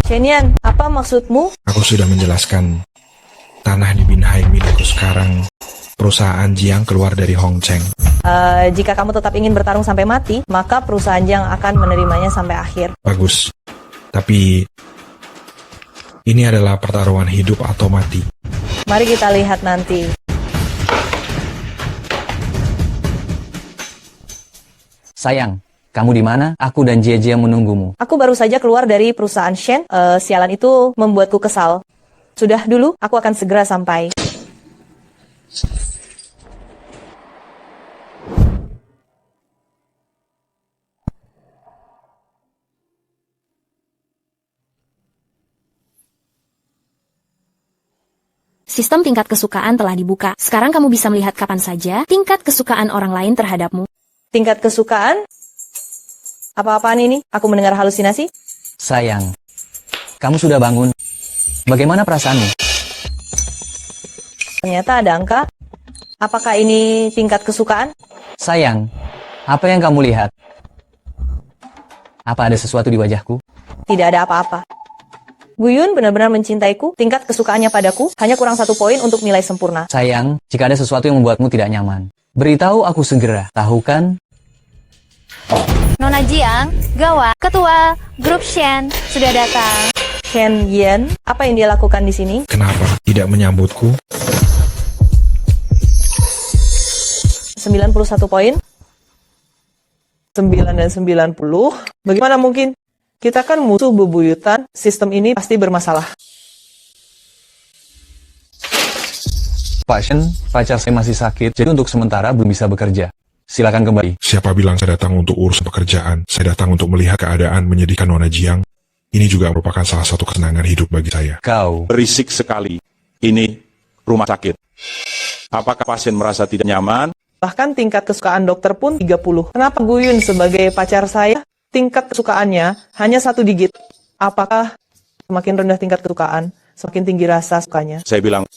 Shenian, apa maksudmu? Aku sudah menjelaskan. Tanah di Binhai milikku sekarang. Perusahaan Jiang keluar dari Hong Cheng. Jika kamu tetap ingin bertarung sampai mati, maka perusahaan Jiang akan menerimanya sampai akhir. Bagus. Tapi ini adalah pertarungan hidup atau mati. Mari kita lihat nanti. Sayang, kamu di mana? Aku dan Jie menunggumu. Aku baru saja keluar dari perusahaan Shen. Sialan itu membuatku kesal. Sudah dulu, aku akan segera sampai. Sistem tingkat kesukaan telah dibuka. Sekarang kamu bisa melihat kapan saja tingkat kesukaan orang lain terhadapmu. Tingkat kesukaan? Apa-apaan ini? Aku mendengar halusinasi? Sayang, kamu sudah bangun. Bagaimana perasaanmu? Ternyata ada angka. Apakah ini tingkat kesukaan? Sayang, apa yang kamu lihat? Apa ada sesuatu di wajahku? Tidak ada apa-apa. Guyun benar-benar mencintaiku. Tingkat kesukaannya padaku hanya kurang 1 poin untuk nilai sempurna. Sayang, jika ada sesuatu yang membuatmu tidak nyaman, beritahu aku segera. Tahu kan? Nona Jiang, Gawa, Ketua, Grup Shen, sudah datang. Shen Yan, apa yang dia lakukan di sini? Kenapa tidak menyambutku? 91 poin. 9 dan 90. Bagaimana mungkin? Kita kan musuh bebuyutan. Sistem ini pasti bermasalah. Pak Shen, pacar saya masih sakit, jadi untuk sementara belum bisa bekerja. Silakan kembali. Siapa bilang saya datang untuk urus pekerjaan? Saya datang untuk melihat keadaan menyedihkan Nona Jiang. Ini juga merupakan salah satu kesenangan hidup bagi saya. Kau. Berisik sekali. Ini rumah sakit. Apakah pasien merasa tidak nyaman? Bahkan tingkat kesukaan dokter pun 30. Kenapa Guyun sebagai pacar saya, tingkat kesukaannya hanya 1 digit? Apakah semakin rendah tingkat kesukaan, semakin tinggi rasa sukanya? Saya bilang,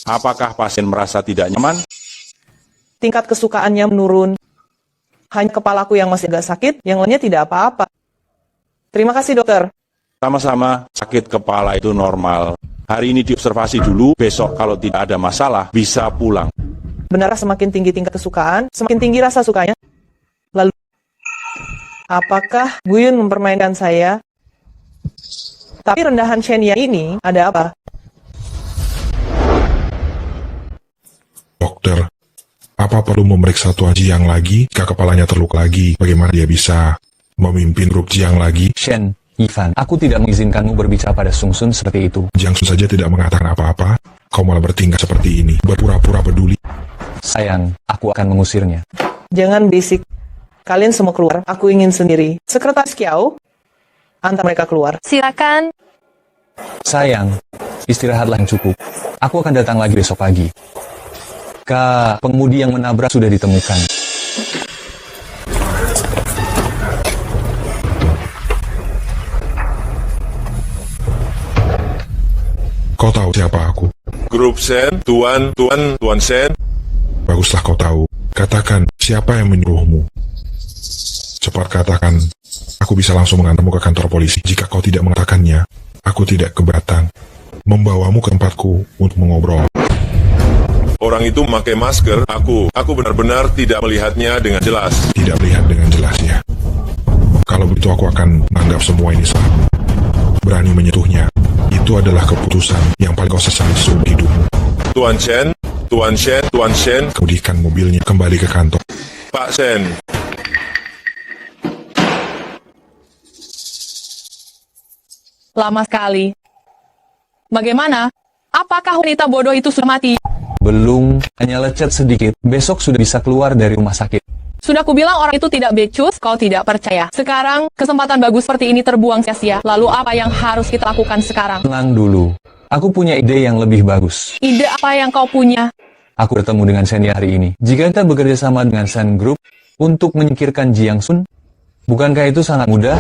apakah pasien merasa tidak nyaman? Tingkat kesukaannya menurun. Hanya kepalaku yang masih agak sakit, yang lainnya tidak apa-apa. Terima kasih dokter. Sama-sama, sakit kepala itu normal. Hari ini diobservasi dulu, besok kalau tidak ada masalah, bisa pulang. Benarkah semakin tinggi tingkat kesukaan, semakin tinggi rasa sukanya? Lalu, apakah Guyun mempermainkan saya? Tapi rendahan Shenya ini ada apa? Dokter, apa perlu memeriksa Tuan Jiang lagi? Jika kepalanya terluka lagi, bagaimana dia bisa memimpin grup Jiang lagi? Shen, Ivan, aku tidak mengizinkanmu berbicara pada Sungsun seperti itu. Jiang Sun saja tidak mengatakan apa-apa. Kau malah bertingkah seperti ini, berpura-pura peduli. Sayang, aku akan mengusirnya. Jangan berisik. Kalian semua keluar. Aku ingin sendiri. Sekretaris Kiao, antar mereka keluar. Silakan. Sayang, istirahatlah yang cukup. Aku akan datang lagi besok pagi. Kak, pengemudi yang menabrak sudah ditemukan. Kau tahu siapa aku? Grup Shen, Tuan Shen. Baguslah kau tahu. Katakan, siapa yang menyuruhmu? Cepat katakan. Aku bisa langsung mengantarmu ke kantor polisi. Jika kau tidak mengatakannya, aku tidak keberatan membawamu ke tempatku untuk mengobrol. Orang itu memakai masker. Aku benar-benar tidak melihatnya dengan jelas. Tidak melihat dengan jelas ya. Kalau begitu aku akan menganggap semua ini salah. Berani menyentuhnya. Itu adalah keputusan yang paling kau sesali seumur hidupmu. Tuan Shen. Kemudikan mobilnya kembali ke kantor. Pak Shen. Lama sekali. Bagaimana? Apakah wanita bodoh itu sudah mati? Belum, hanya lecet sedikit. Besok sudah bisa keluar dari rumah sakit. Sudah kubilang orang itu tidak becus, kau tidak percaya. Sekarang, kesempatan bagus seperti ini terbuang sia-sia. Lalu apa yang harus kita lakukan sekarang? Tenang dulu. Aku punya ide yang lebih bagus. Ide apa yang kau punya? Aku bertemu dengan Shen hari ini. Jika kita bekerja sama dengan Shen Group untuk menyingkirkan Jiang Sun, bukankah itu sangat mudah?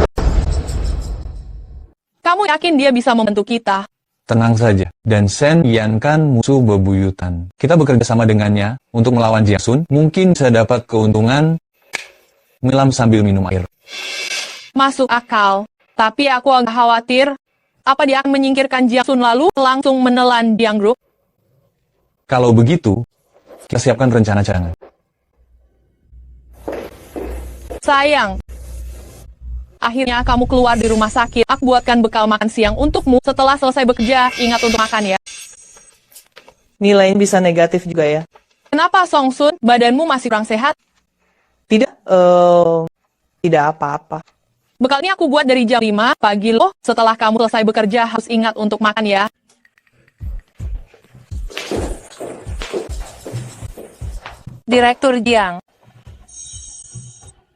Kamu yakin dia bisa membantu kita? Tenang saja. Dan Shen Yan kan musuh bebuyutan. Kita bekerja sama dengannya untuk melawan Jiang Sun. Mungkin bisa dapat keuntungan menyelam sambil minum air. Masuk akal. Tapi aku agak khawatir. Apa dia akan menyingkirkan Jiang Sun lalu langsung menelan Jiang Group? Kalau begitu, kita siapkan rencana cadangan. Sayang. Akhirnya kamu keluar di rumah sakit. Aku buatkan bekal makan siang untukmu. Setelah selesai bekerja, ingat untuk makan ya. Nilainya bisa negatif juga ya. Kenapa Song Sun? Badanmu masih kurang sehat? Tidak, tidak apa-apa. Bekalnya aku buat dari jam 5 pagi loh. Setelah kamu selesai bekerja, harus ingat untuk makan ya. Direktur Jiang.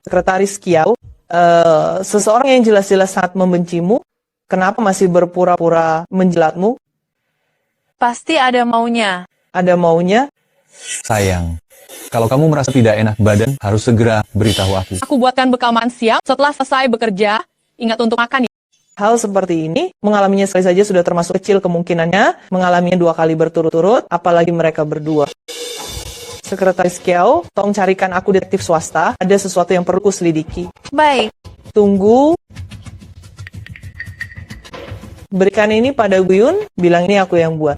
Sekretaris Kiao, seseorang yang jelas-jelas sangat membencimu, kenapa masih berpura-pura menjilatmu? Pasti ada maunya. Ada maunya? Sayang, kalau kamu merasa tidak enak badan, harus segera beritahu aku. Aku buatkan bekal makan siang setelah selesai bekerja. Ingat untuk makan ya. Hal seperti ini, mengalaminya sekali saja sudah termasuk kecil kemungkinannya, mengalaminya 2 kali berturut-turut, apalagi mereka berdua. Sekretaris Kiao, tolong carikan aku detektif swasta, ada sesuatu yang perlu kuselidiki. Baik. Tunggu. Berikan ini pada Guyun, bilang ini aku yang buat.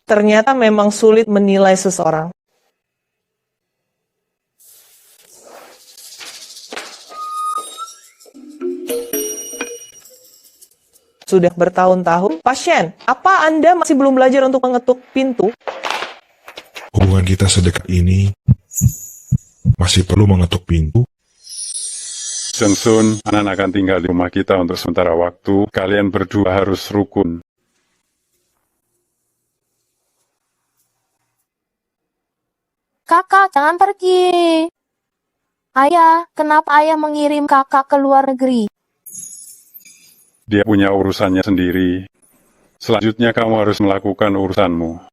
Ternyata memang sulit menilai seseorang. Sudah bertahun-tahun, pasien, apa Anda masih belum belajar untuk mengetuk pintu? Hubungan kita sedekat ini masih perlu mengetuk pintu. Sun Sun, Anan akan tinggal di rumah kita untuk sementara waktu. Kalian berdua harus rukun. Kakak, jangan pergi. Ayah, kenapa ayah mengirim kakak ke luar negeri? Dia punya urusannya sendiri. Selanjutnya kamu harus melakukan urusanmu.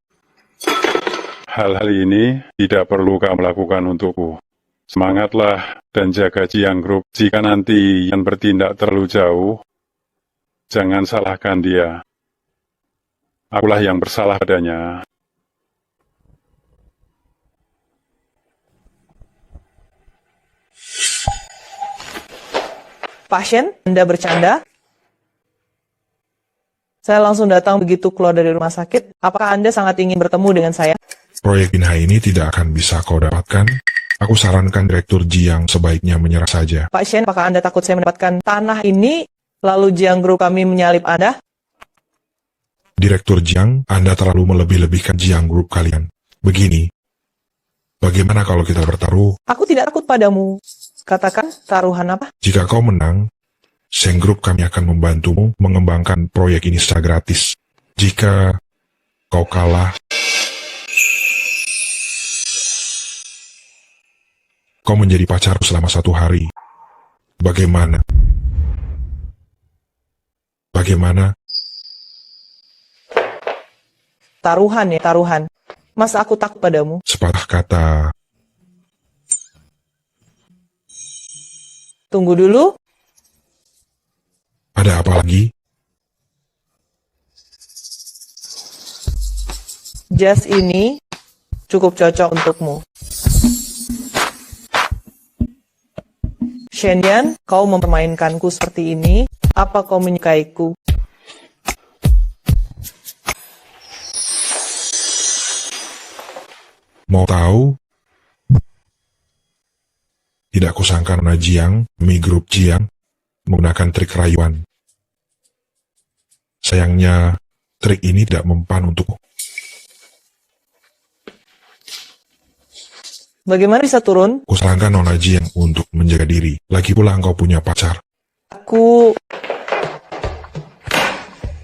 Hal-hal ini tidak perlu kamu lakukan untukku. Semangatlah dan jaga Jiang Group. Jika nanti Yan bertindak terlalu jauh, jangan salahkan dia. Akulah yang bersalah padanya. Pasien, Anda bercanda? Saya langsung datang begitu keluar dari rumah sakit. Apakah Anda sangat ingin bertemu dengan saya? Proyek Binha ini tidak akan bisa kau dapatkan. Aku sarankan Direktur Jiang sebaiknya menyerah saja. Pak Shen, apakah Anda takut saya mendapatkan tanah ini, lalu Jiang Group kami menyalip Anda? Direktur Jiang, Anda terlalu melebih-lebihkan Jiang Group kalian. Begini, bagaimana kalau kita bertaruh? Aku tidak takut padamu. Katakan, taruhan apa? Jika kau menang, Sheng Group kami akan membantumu mengembangkan proyek ini secara gratis. Jika kau kalah, kau menjadi pacarku selama 1 hari. Bagaimana? Bagaimana? Taruhan ya, taruhan. Masa aku takut padamu? Sepatah kata, Tunggu dulu. ada apa lagi? Jas ini cukup cocok untukmu. Shenyan, kau mempermainkanku seperti ini. Apa kau menyukaiku? Mau tahu? Tidak kusangka Nona Jiang, Mi Group Jiang, menggunakan trik rayuan. Sayangnya, trik ini tidak mempan untukku. Bagaimana bisa turun? Kusarankan Nona Jiang untuk menjaga diri. Lagi pula engkau punya pacar. Aku...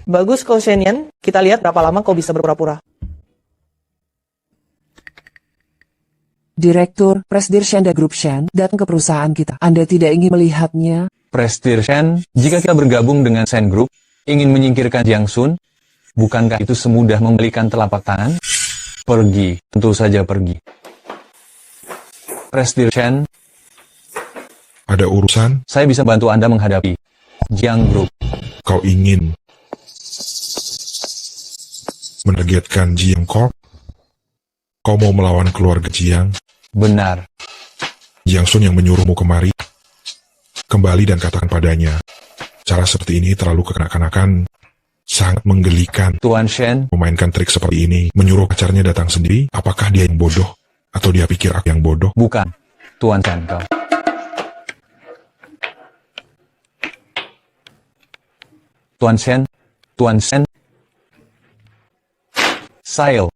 Bagus kau Shenyan. Kita lihat berapa lama kau bisa berpura-pura. Direktur, Presidir Shanda Group Shen, datang ke perusahaan kita. Anda tidak ingin melihatnya? Presidir Shen, jika kita bergabung dengan Shen Group, ingin menyingkirkan Jiang Sun, bukankah itu semudah membalikan telapak tangan? Pergi, tentu saja pergi. Presidir Shen, Ada urusan? saya bisa bantu Anda menghadapi Jiang Group. Kau ingin menargetkan Jiang Corp? Kau mau melawan keluarga Jiang? Benar. Jiang Sun yang menyuruhmu kemari? Kembali dan katakan padanya, Cara seperti ini terlalu kekanak-kanakan, sangat menggelikan. Tuan Shen, Memainkan trik seperti ini, menyuruh pacarnya datang sendiri, apakah dia yang bodoh? Atau dia pikir aku yang bodoh? bukan. Tuan Shen kau. Tuan Shen, Tuan Shen. Sail.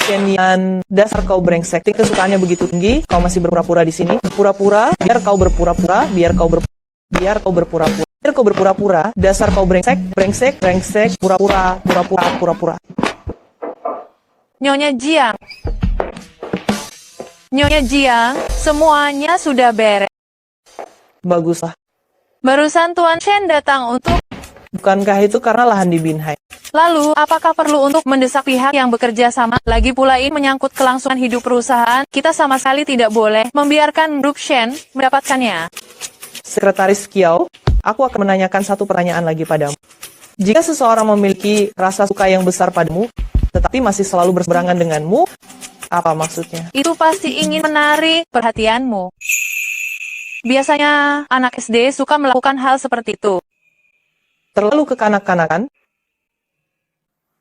Shen Yan, dasar kau brengsek. Kesukaannya begitu tinggi, kau masih berpura-pura di sini. Berpura-pura, biar kau berpura-pura, biar kau berpura-pura. Biar kau berpura-pura, dasar kau brengsek, brengsek, brengsek, pura-pura, pura-pura, pura-pura. Nyonya Jiang. Nyonya Jiang, semuanya sudah beres. Baguslah. Barusan Tuan Shen datang untuk... Bukankah itu karena lahan di Binhai? Lalu, apakah perlu untuk mendesak pihak yang bekerja sama? Lagi pula ini menyangkut kelangsungan hidup perusahaan, kita sama sekali tidak boleh membiarkan grup Shen mendapatkannya. Sekretaris Kiao, aku akan menanyakan satu pertanyaan lagi padamu. Jika seseorang memiliki rasa suka yang besar padamu, tetapi masih selalu berseberangan denganmu, apa maksudnya? Itu pasti ingin menarik perhatianmu. Biasanya, anak SD suka melakukan hal seperti itu. Terlalu kekanak-kanakan?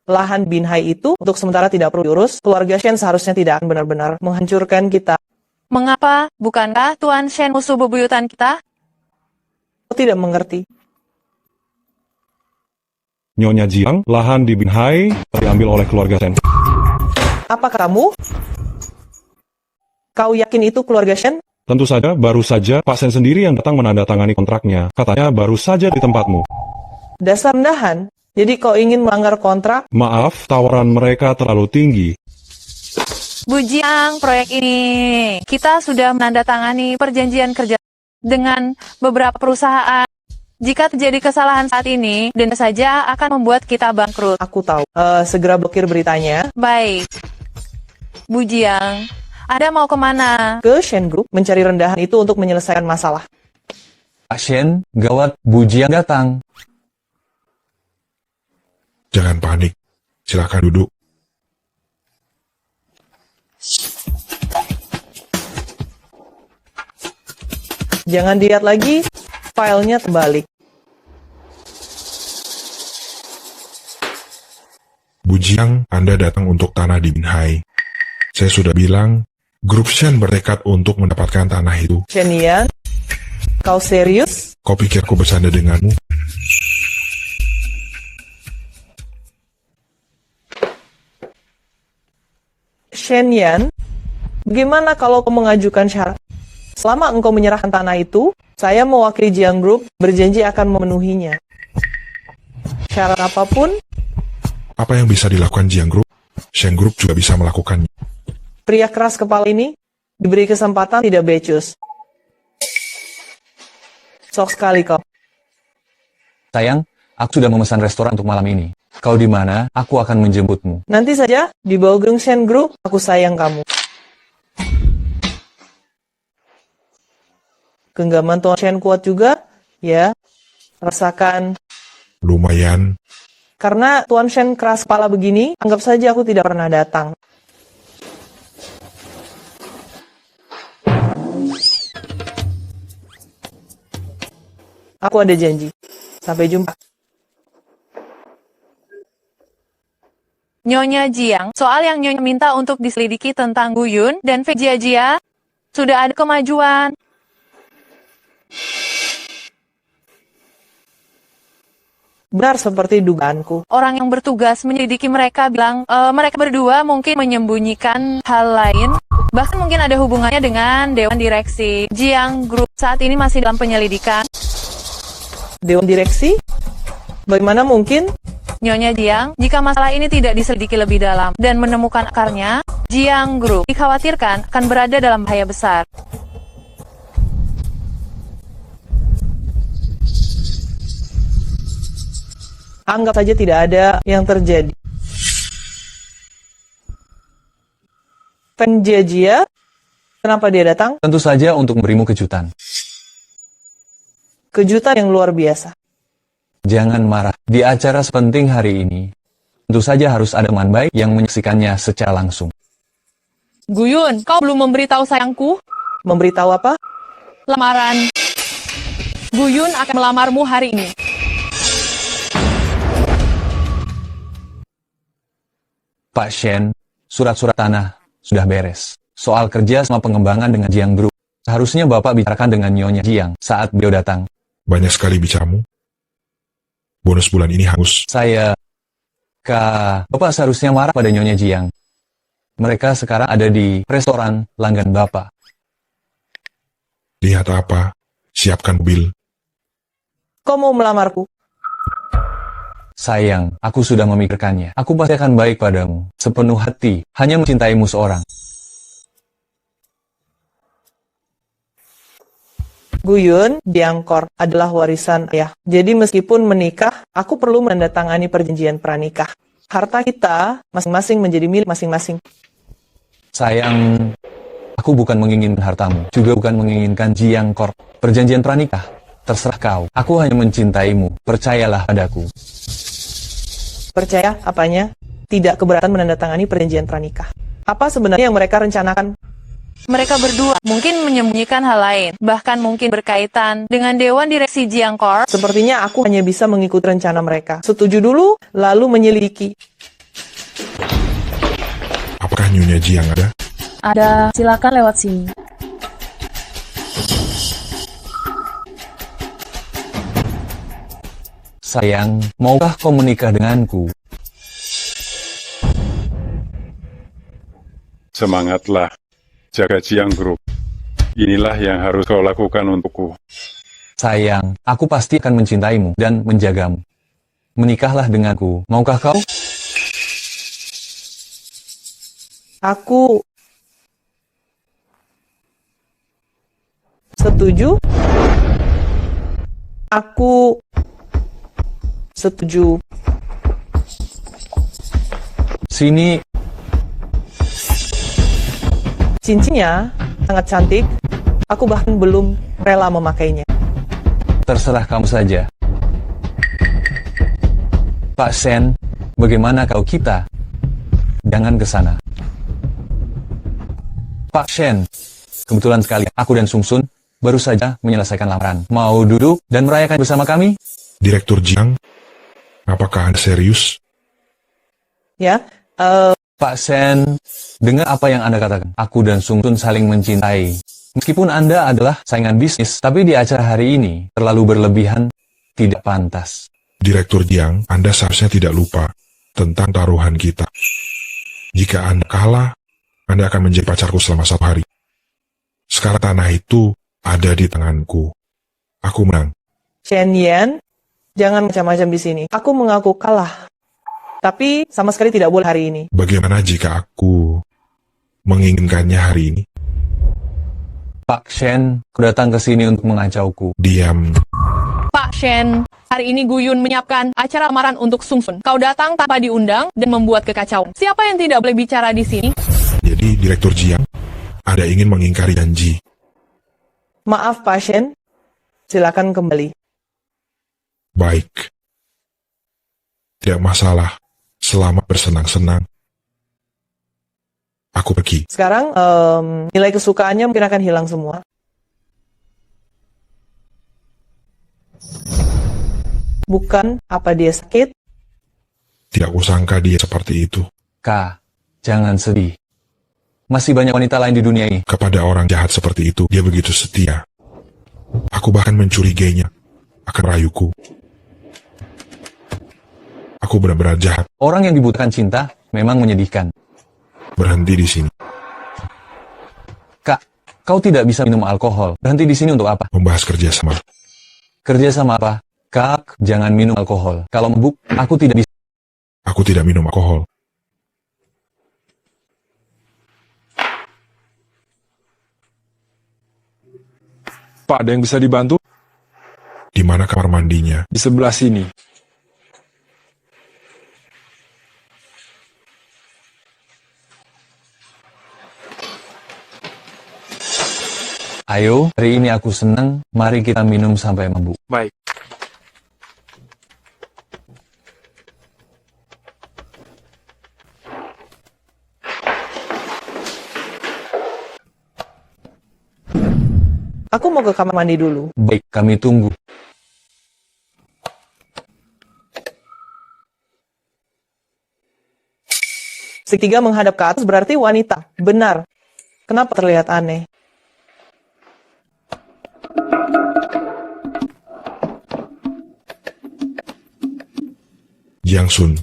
Lahan Binhai itu untuk sementara tidak perlu diurus, keluarga Shen seharusnya tidak akan benar-benar menghancurkan kita. Mengapa? Bukankah Tuan Shen musuh bebuyutan kita? Aku tidak mengerti. Nyonya Jiang, lahan di Binhai diambil oleh keluarga Shen. Apa kamu? Kau yakin itu keluarga Shen? Tentu saja, baru saja Pak Shen sendiri yang datang menandatangani kontraknya. Katanya baru saja di tempatmu. Dasar rendahan. Jadi kau ingin melanggar kontrak? Maaf, tawaran mereka terlalu tinggi. Bu Jiang, proyek ini, kita sudah menandatangani perjanjian kerja dengan beberapa perusahaan. Jika terjadi kesalahan saat ini, denda saja akan membuat kita bangkrut. Aku tahu. Segera blokir beritanya. Baik. Bu Jiang, Anda mau kemana? Ke Shen Group mencari rendahan itu untuk menyelesaikan masalah. Pak Shen, gawat, Bu Jiang datang. Jangan panik. Silakan duduk. Jangan dilihat lagi, filenya terbalik. Bu Jiang, Anda datang untuk tanah di Binhai. Saya sudah bilang, grup Shen bertekad untuk mendapatkan tanah itu. Shen Yan, kau serius? Kau pikir aku bersanda denganmu? Shen Yan, bagaimana kalau kau mengajukan syarat? Selama engkau menyerahkan tanah itu, saya mewakili Jiang Group berjanji akan memenuhinya. Syarat apapun, Apa yang bisa dilakukan Jiang Group? Shen Group juga bisa melakukannya. pria keras kepala ini diberi kesempatan tidak becus. Sok sekali kau. Sayang, aku sudah memesan restoran untuk malam ini. Kau di mana? Aku akan menjemputmu. Nanti saja, di bawah gedung Shen Group, aku sayang kamu. Genggaman Tuan Shen kuat juga, ya. Rasakan. Lumayan. Karena Tuan Shen keras kepala begini, anggap saja aku tidak pernah datang. Aku ada janji. Sampai jumpa. Nyonya Jiang, soal yang Nyonya minta untuk diselidiki tentang Gu Yun dan Fei Jiajia, sudah ada kemajuan. Benar seperti dugaanku. Orang yang bertugas menyelidiki mereka bilang, mereka berdua mungkin menyembunyikan hal lain. Bahkan mungkin ada hubungannya dengan Dewan Direksi. Jiang Group saat ini masih dalam penyelidikan. Dewan Direksi? Bagaimana mungkin? Nyonya Jiang, jika masalah ini tidak diselidiki lebih dalam dan menemukan akarnya, Jiang Group dikhawatirkan akan berada dalam bahaya besar. Anggap saja tidak ada yang terjadi. Feng Jiajia, kenapa dia datang? Tentu saja untuk memberimu kejutan. Kejutan yang luar biasa. Jangan marah. Di acara sepenting hari ini, tentu saja harus ada teman baik yang menyaksikannya secara langsung. Gu Yun, kau belum memberitahu sayangku? Memberitahu apa? Lamaran. Guyun akan melamarmu hari ini. Pak Shen, surat-surat tanah sudah beres. Soal kerja sama pengembangan dengan Jiang Group, seharusnya Bapak bicarakan dengan Nyonya Jiang saat beliau datang. Banyak sekali bicaramu. Bonus bulan ini hangus. Bapak seharusnya marah pada Nyonya Jiang. Mereka sekarang ada di restoran langganan Bapak. Lihat apa? Siapkan mobil. Kau mau melamarku? Sayang, aku sudah memikirkannya. Aku pasti akan baik padamu, sepenuh hati, hanya mencintaimu seorang. Guyun, Jiangkor adalah warisan ayah. Jadi meskipun menikah, aku perlu menandatangani perjanjian pranikah. Harta kita masing-masing menjadi milik masing-masing. Sayang, aku bukan menginginkan hartamu, juga bukan menginginkan Jiangkor. Perjanjian pranikah, terserah kau. Aku hanya mencintaimu, percayalah padaku. Percaya apanya? Tidak keberatan menandatangani perjanjian pranikah. Apa sebenarnya yang mereka rencanakan? Mereka berdua mungkin menyembunyikan hal lain, bahkan mungkin berkaitan dengan Dewan Direksi Jiangkor. Sepertinya aku hanya bisa mengikuti rencana mereka. Setuju dulu, lalu menyelidiki. Apakah Nyonya Jiang ada? Ada, silakan lewat sini. Sayang, maukah kau menikah denganku? Semangatlah, jaga Jiang Group. Inilah yang harus kau lakukan untukku. Sayang, aku pasti akan mencintaimu dan menjagamu. Menikahlah denganku, maukah kau? Aku setuju. Aku setuju. Sini, Cincinnya sangat cantik. Aku bahkan belum rela memakainya. terserah kamu saja. Pak Shen, bagaimana kau kita? Jangan ke sana. Pak Shen, kebetulan sekali aku dan Sung Sun baru saja menyelesaikan lamaran. Mau duduk dan merayakan bersama kami? Direktur Jiang, apakah Anda serius? Ya, Pak Shen, dengar apa yang Anda katakan. Aku dan Sung Sun saling mencintai. Meskipun Anda adalah saingan bisnis, tapi di acara hari ini terlalu berlebihan, tidak pantas. Direktur Jiang, Anda seharusnya tidak lupa tentang taruhan kita. Jika Anda kalah, Anda akan menjadi pacarku selama 1 hari. Sekarang tanah itu ada di tanganku. Aku menang. Shen Yan, jangan macam-macam di sini. Aku mengaku kalah. Tapi sama sekali tidak boleh hari ini. Bagaimana jika aku menginginkannya hari ini? Pak Shen, kau datang ke sini untuk mengacauku. Diam. Pak Shen, hari ini Guyun menyiapkan acara lamaran untuk Sung Sun. Kau datang tanpa diundang dan membuat kekacauan. Siapa yang tidak boleh bicara di sini? Jadi, Direktur Jiang, Anda ingin mengingkari janji. Maaf Pak Shen, silakan kembali. Baik. Tidak masalah. Selamat bersenang-senang. Aku pergi. Sekarang nilai kesukaannya mungkin akan hilang semua. Bukan apa dia sakit? Tidak kusangka dia seperti itu. Kak, jangan sedih. Masih banyak wanita lain di dunia ini. Kepada orang jahat seperti itu, dia begitu setia. Aku bahkan mencurigainya akan rayuku. Aku benar-benar jahat. Orang yang dibutuhkan cinta memang menyedihkan. Berhenti di sini. Kak, kau tidak bisa minum alkohol. Berhenti di sini untuk apa? Membahas kerjasama. Kerjasama apa? Kak, jangan minum alkohol. Kalau mabuk, aku tidak bisa. Aku tidak minum alkohol. Pak, ada yang bisa dibantu? Di mana kamar mandinya? Di sebelah sini. Ayo, hari ini aku senang. Mari kita minum sampai mabuk. Baik. Aku mau ke kamar mandi dulu. Baik, kami tunggu. Segitiga menghadap ke atas berarti wanita. Benar. Kenapa terlihat aneh? Jiang Sun.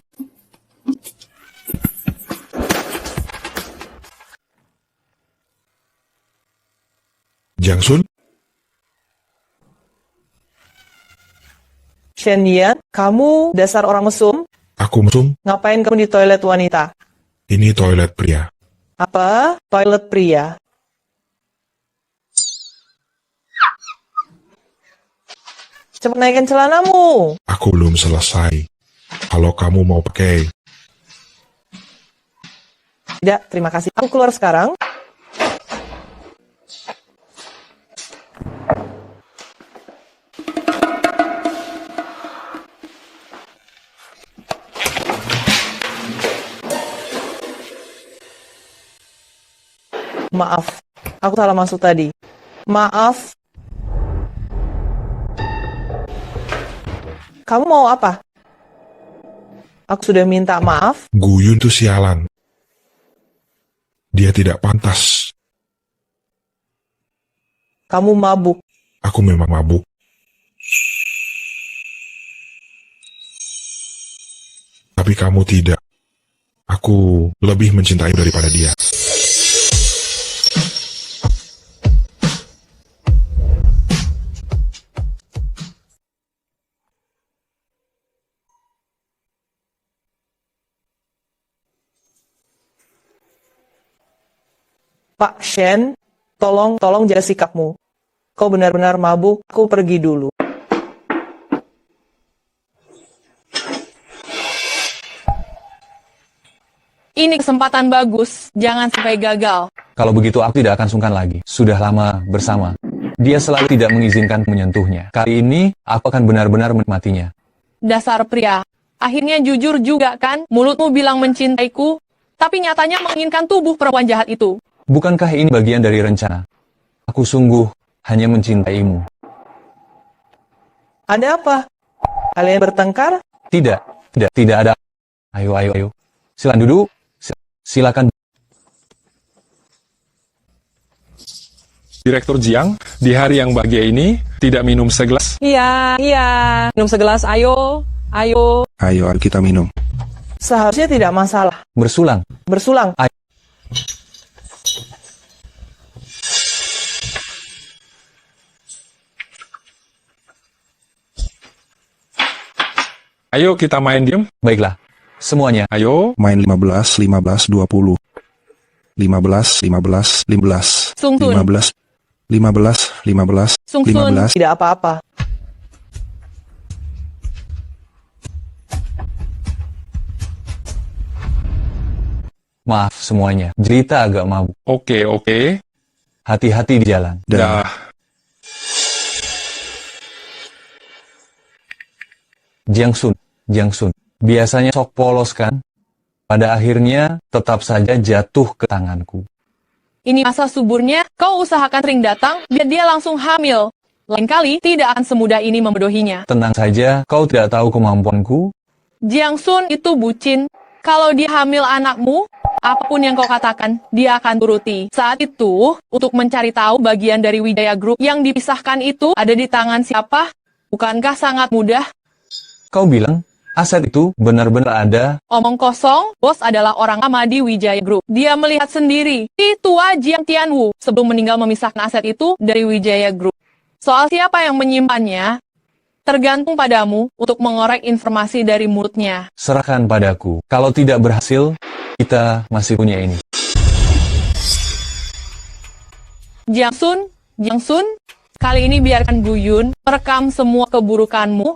Jiang Sun? Shen Yan, kamu dasar orang mesum? Aku mesum? Ngapain kamu di toilet wanita? Ini toilet pria. Apa? Toilet pria? Cepat naikkan celanamu. Aku belum selesai. Kalau kamu mau pakai, Tidak, terima kasih. Aku keluar sekarang. Maaf, aku salah masuk tadi. Maaf. Kamu mau apa? Aku sudah minta maaf. Gu Yun tuh sialan. Dia tidak pantas. Kamu mabuk. Aku memang mabuk. Tapi kamu tidak. Aku lebih mencintai daripada dia. Pak Shen, tolong jaga sikapmu. Kau benar-benar mabuk, aku pergi dulu. Ini kesempatan bagus, jangan sampai gagal. Kalau begitu aku tidak akan sungkan lagi. Sudah lama bersama. Dia selalu tidak mengizinkan menyentuhnya. Kali ini, aku akan benar-benar menikmatinya. Dasar pria. Akhirnya jujur juga kan, mulutmu bilang mencintaiku, tapi nyatanya menginginkan tubuh perempuan jahat itu. Bukankah ini bagian dari rencana? Aku sungguh hanya mencintaimu. Ada apa? Kalian bertengkar? Tidak ada. Ayo. Silakan duduk. Silakan. Direktur Jiang, di hari yang bahagia ini, tidak minum segelas. Iya. Minum segelas, ayo. Ayo kita minum. Seharusnya tidak masalah. Bersulang. Ayo kita main diam. Baiklah. Semuanya. Ayo. Main 15, 20. 15. Sungsun. 15. Sungsun. Tidak apa-apa. Maaf semuanya. Jelita agak mabuk. Oke. Hati-hati di jalan. Dah. Jiang Sun. Biasanya sok polos kan? Pada akhirnya, tetap saja jatuh ke tanganku. Ini masa suburnya, kau usahakan sering datang, biar dia langsung hamil. Lain kali, tidak akan semudah ini membodohinya. Tenang saja, kau tidak tahu kemampuanku. Jiang Sun itu bucin. Kalau dia hamil anakmu, apapun yang kau katakan, dia akan turuti. Saat itu, untuk mencari tahu bagian dari Wijaya Group yang dipisahkan itu ada di tangan siapa, bukankah sangat mudah? Kau bilang, aset itu benar-benar ada. Omong kosong, bos adalah orang lama di Wijaya Group. Dia melihat sendiri, si tua Jiang Tianwu, sebelum meninggal memisahkan aset itu dari Wijaya Group. Soal siapa yang menyimpannya, tergantung padamu untuk mengorek informasi dari mulutnya. Serahkan padaku. Kalau tidak berhasil, kita masih punya ini. Jiang Sun, kali ini biarkan Gu Yun merekam semua keburukanmu.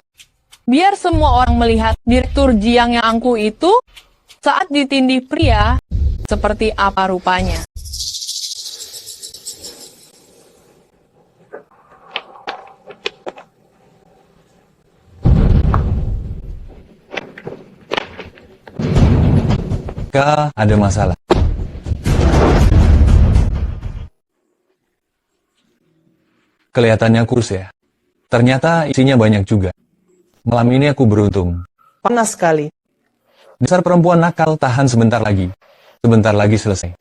Biar semua orang melihat Direktur Jiang yang angkuh itu saat ditindih pria seperti apa rupanya. Jika ada masalah. Kelihatannya kurus ya. Ternyata isinya banyak juga. Malam ini aku beruntung. Panas sekali. Dasar perempuan nakal, tahan sebentar lagi. sebentar lagi selesai.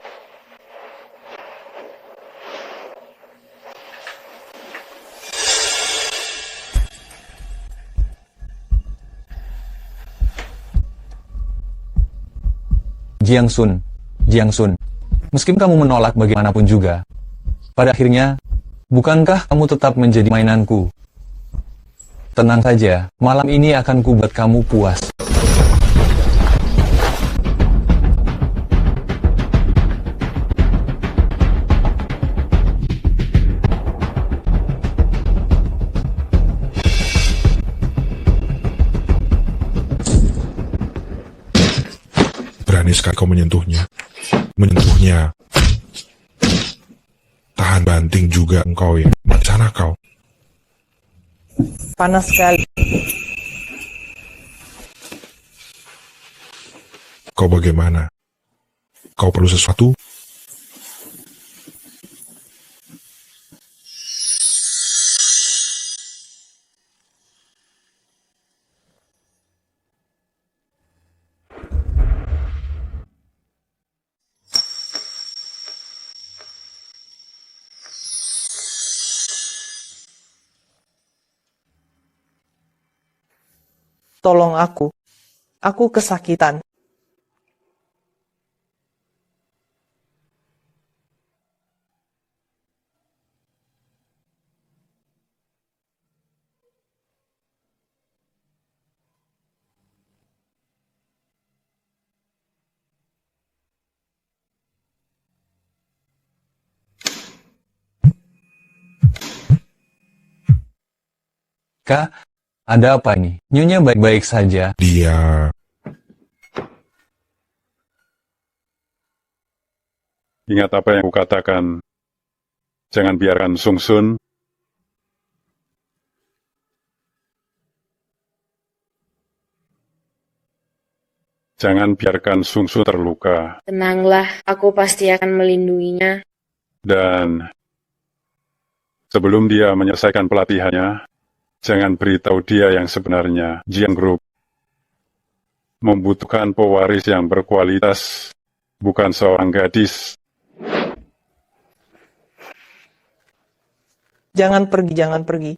Jiang Sun, meskipun kamu menolak bagaimanapun juga, pada akhirnya, bukankah kamu tetap menjadi mainanku? Tenang saja, malam ini akan kubuat kamu puas. Berani sekali kau menyentuhnya. Tahan banting juga engkau ya. Macana kau. Panas sekali. Kau bagaimana? Kau perlu sesuatu? Tolong aku. Aku kesakitan. Kak, ada apa ini? Nyonya baik-baik saja. Dia... Ingat apa yang kukatakan. Jangan biarkan Sung Sun terluka. Tenanglah, aku pasti akan melindunginya. Dan sebelum dia menyelesaikan pelatihannya, jangan beritahu dia yang sebenarnya. Jiang Group membutuhkan pewaris yang berkualitas, bukan seorang gadis. Jangan pergi, jangan pergi.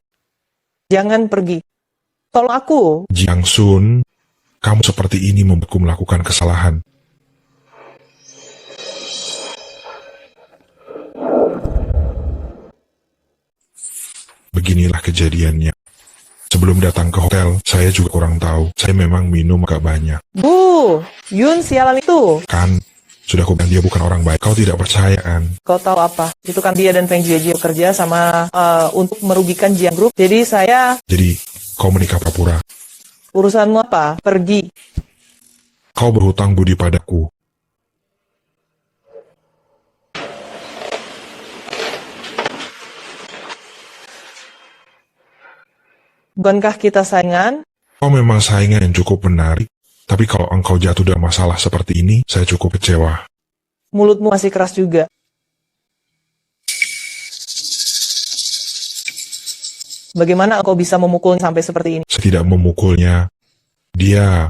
Jangan pergi. Tolong aku. Jiang Sun, kamu seperti ini membuatku melakukan kesalahan. Beginilah kejadiannya. Sebelum datang ke hotel, saya juga kurang tahu. Saya memang minum agak banyak. Bu, Yun sialan itu. Kan, sudah aku bilang dia bukan orang baik. Kau tidak percaya kan? Kau tahu apa? Itu kan dia dan Feng Jiejie bekerja sama untuk merugikan Jiang Group. Jadi saya... Jadi, kau menikah pura-pura. Urusanmu apa? Pergi. Kau berhutang budi padaku. Bukankah kita saingan? Kau memang saingan yang cukup menarik. Tapi kalau engkau jatuh dalam masalah seperti ini, saya cukup kecewa. Mulutmu masih keras juga. Bagaimana engkau bisa memukulnya sampai seperti ini? Saya tidak memukulnya. Dia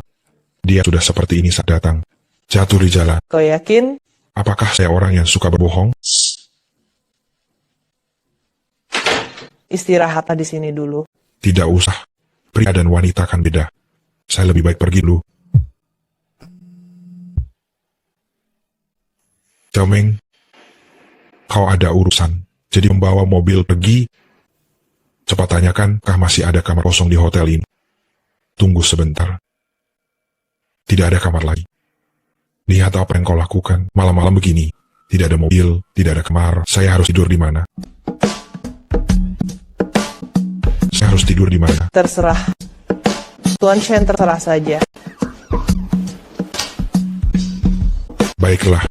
sudah seperti ini saat datang. Jatuh di jalan. Kau yakin? Apakah saya orang yang suka berbohong? Istirahatlah di sini dulu. Tidak usah. Pria dan wanita kan beda. Saya lebih baik pergi dulu. Xiao Meng, kau ada urusan. Jadi membawa mobil pergi. Cepat tanyakan, kah masih ada kamar kosong di hotel ini? Tunggu sebentar. Tidak ada kamar lagi. Lihat apa yang kau lakukan. Malam-malam begini. Tidak ada mobil, tidak ada kamar. Saya harus tidur di mana? Saya harus tidur di mana? Terserah. Tuan Shen, terserah saja. Baiklah.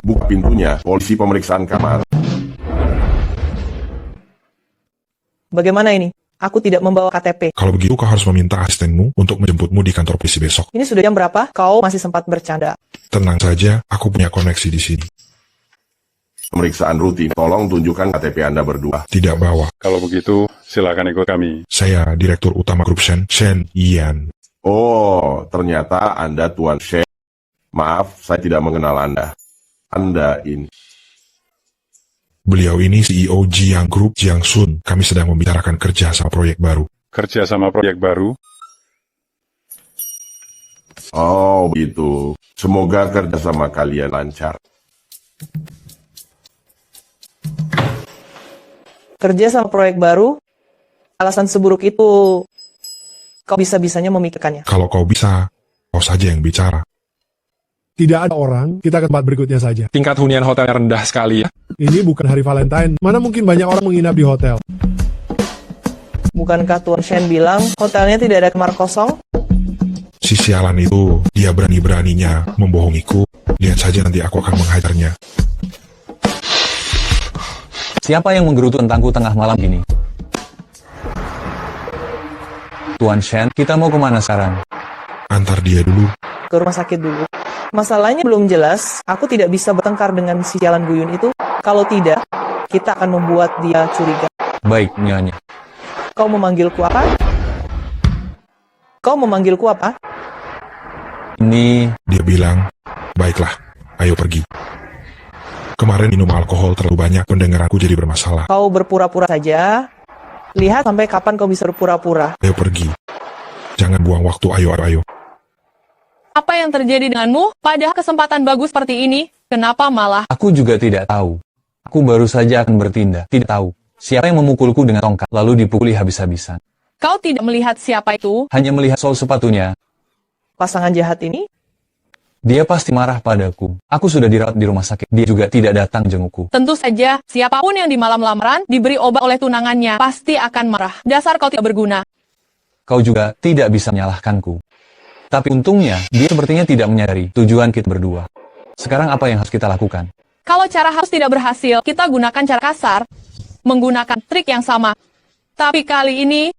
Buka pintunya, polisi pemeriksaan kamar. Bagaimana ini? Aku tidak membawa KTP. Kalau begitu kau harus meminta asistenmu untuk menjemputmu di kantor polisi besok. Ini sudah jam berapa? Kau masih sempat bercanda. Tenang saja, aku punya koneksi di sini. Pemeriksaan rutin, tolong tunjukkan KTP Anda berdua. Tidak bawa. Kalau begitu, silakan ikut kami. Saya Direktur Utama Grup Shen, Shen Yan. Oh, ternyata Anda Tuan Shen. Maaf, saya tidak mengenal Anda. Anda ini. Beliau ini CEO Jiang Group Jiang Sun. Kami sedang membicarakan kerja sama proyek baru. Kerja sama proyek baru? Oh, begitu. Semoga kerjasama kalian lancar. Kerja sama proyek baru? Alasan seburuk itu, kau bisa-bisanya memikirkannya. Kalau kau bisa, kau saja yang bicara. Tidak ada orang, kita ke tempat berikutnya saja. Tingkat hunian hotelnya rendah sekali ya. Ini bukan hari Valentine, mana mungkin banyak orang menginap di hotel. Bukankah Tuan Shen bilang hotelnya tidak ada kamar kosong? Si sialan itu, dia berani-beraninya membohongiku. Lihat saja nanti aku akan menghajarnya. Siapa yang menggerutu tentangku tengah malam gini? Tuan Shen, kita mau kemana sekarang? Antar dia dulu. Ke rumah sakit dulu. Masalahnya belum jelas, aku tidak bisa bertengkar dengan si sialan Guyun itu. Kalau tidak, kita akan membuat dia curiga. Baik, Nyonya. Kau memanggilku apa? Kau memanggilku apa? Ini... Dia bilang, baiklah, ayo pergi. Kemarin minum alkohol terlalu banyak, pendengaranku jadi bermasalah. Kau berpura-pura saja. Lihat sampai kapan kau bisa berpura-pura. Ayo pergi. Jangan buang waktu, ayo. Apa yang terjadi denganmu? Pada kesempatan bagus seperti ini, kenapa malah? Aku juga tidak tahu. Aku baru saja akan bertindak. Tidak tahu. Siapa yang memukulku dengan tongkat, lalu dipukuli habis-habisan. Kau tidak melihat siapa itu? Hanya melihat sol sepatunya. Pasangan jahat ini? Dia pasti marah padaku. Aku sudah dirawat di rumah sakit. Dia juga tidak datang jengukku. Tentu saja, siapapun yang di malam lamaran diberi obat oleh tunangannya, pasti akan marah. Dasar kau tidak berguna. Kau juga tidak bisa menyalahkanku. Tapi untungnya, dia sepertinya tidak menyadari tujuan kita berdua. Sekarang apa yang harus kita lakukan? Kalau cara halus tidak berhasil, kita gunakan cara kasar, menggunakan trik yang sama. Tapi kali ini,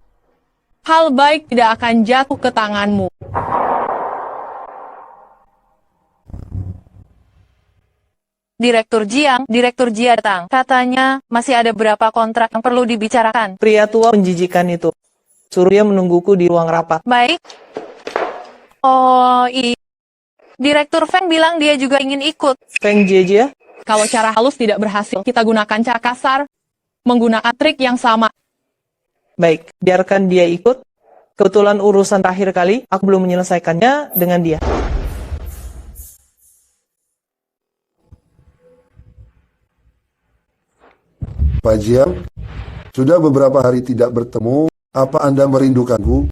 hal baik tidak akan jatuh ke tanganmu. Direktur Jiang datang. Katanya, masih ada beberapa kontrak yang perlu dibicarakan. Pria tua menjijikan itu. Suruh dia menungguku di ruang rapat. Baik. Oh, iya. Direktur Feng bilang dia juga ingin ikut. Feng Jie? Kalau cara halus tidak berhasil, kita gunakan cara kasar, menggunakan trik yang sama. Baik, biarkan dia ikut. Kebetulan urusan terakhir kali, aku belum menyelesaikannya dengan dia. Pak Jiang, sudah beberapa hari tidak bertemu, apa Anda merindukanku?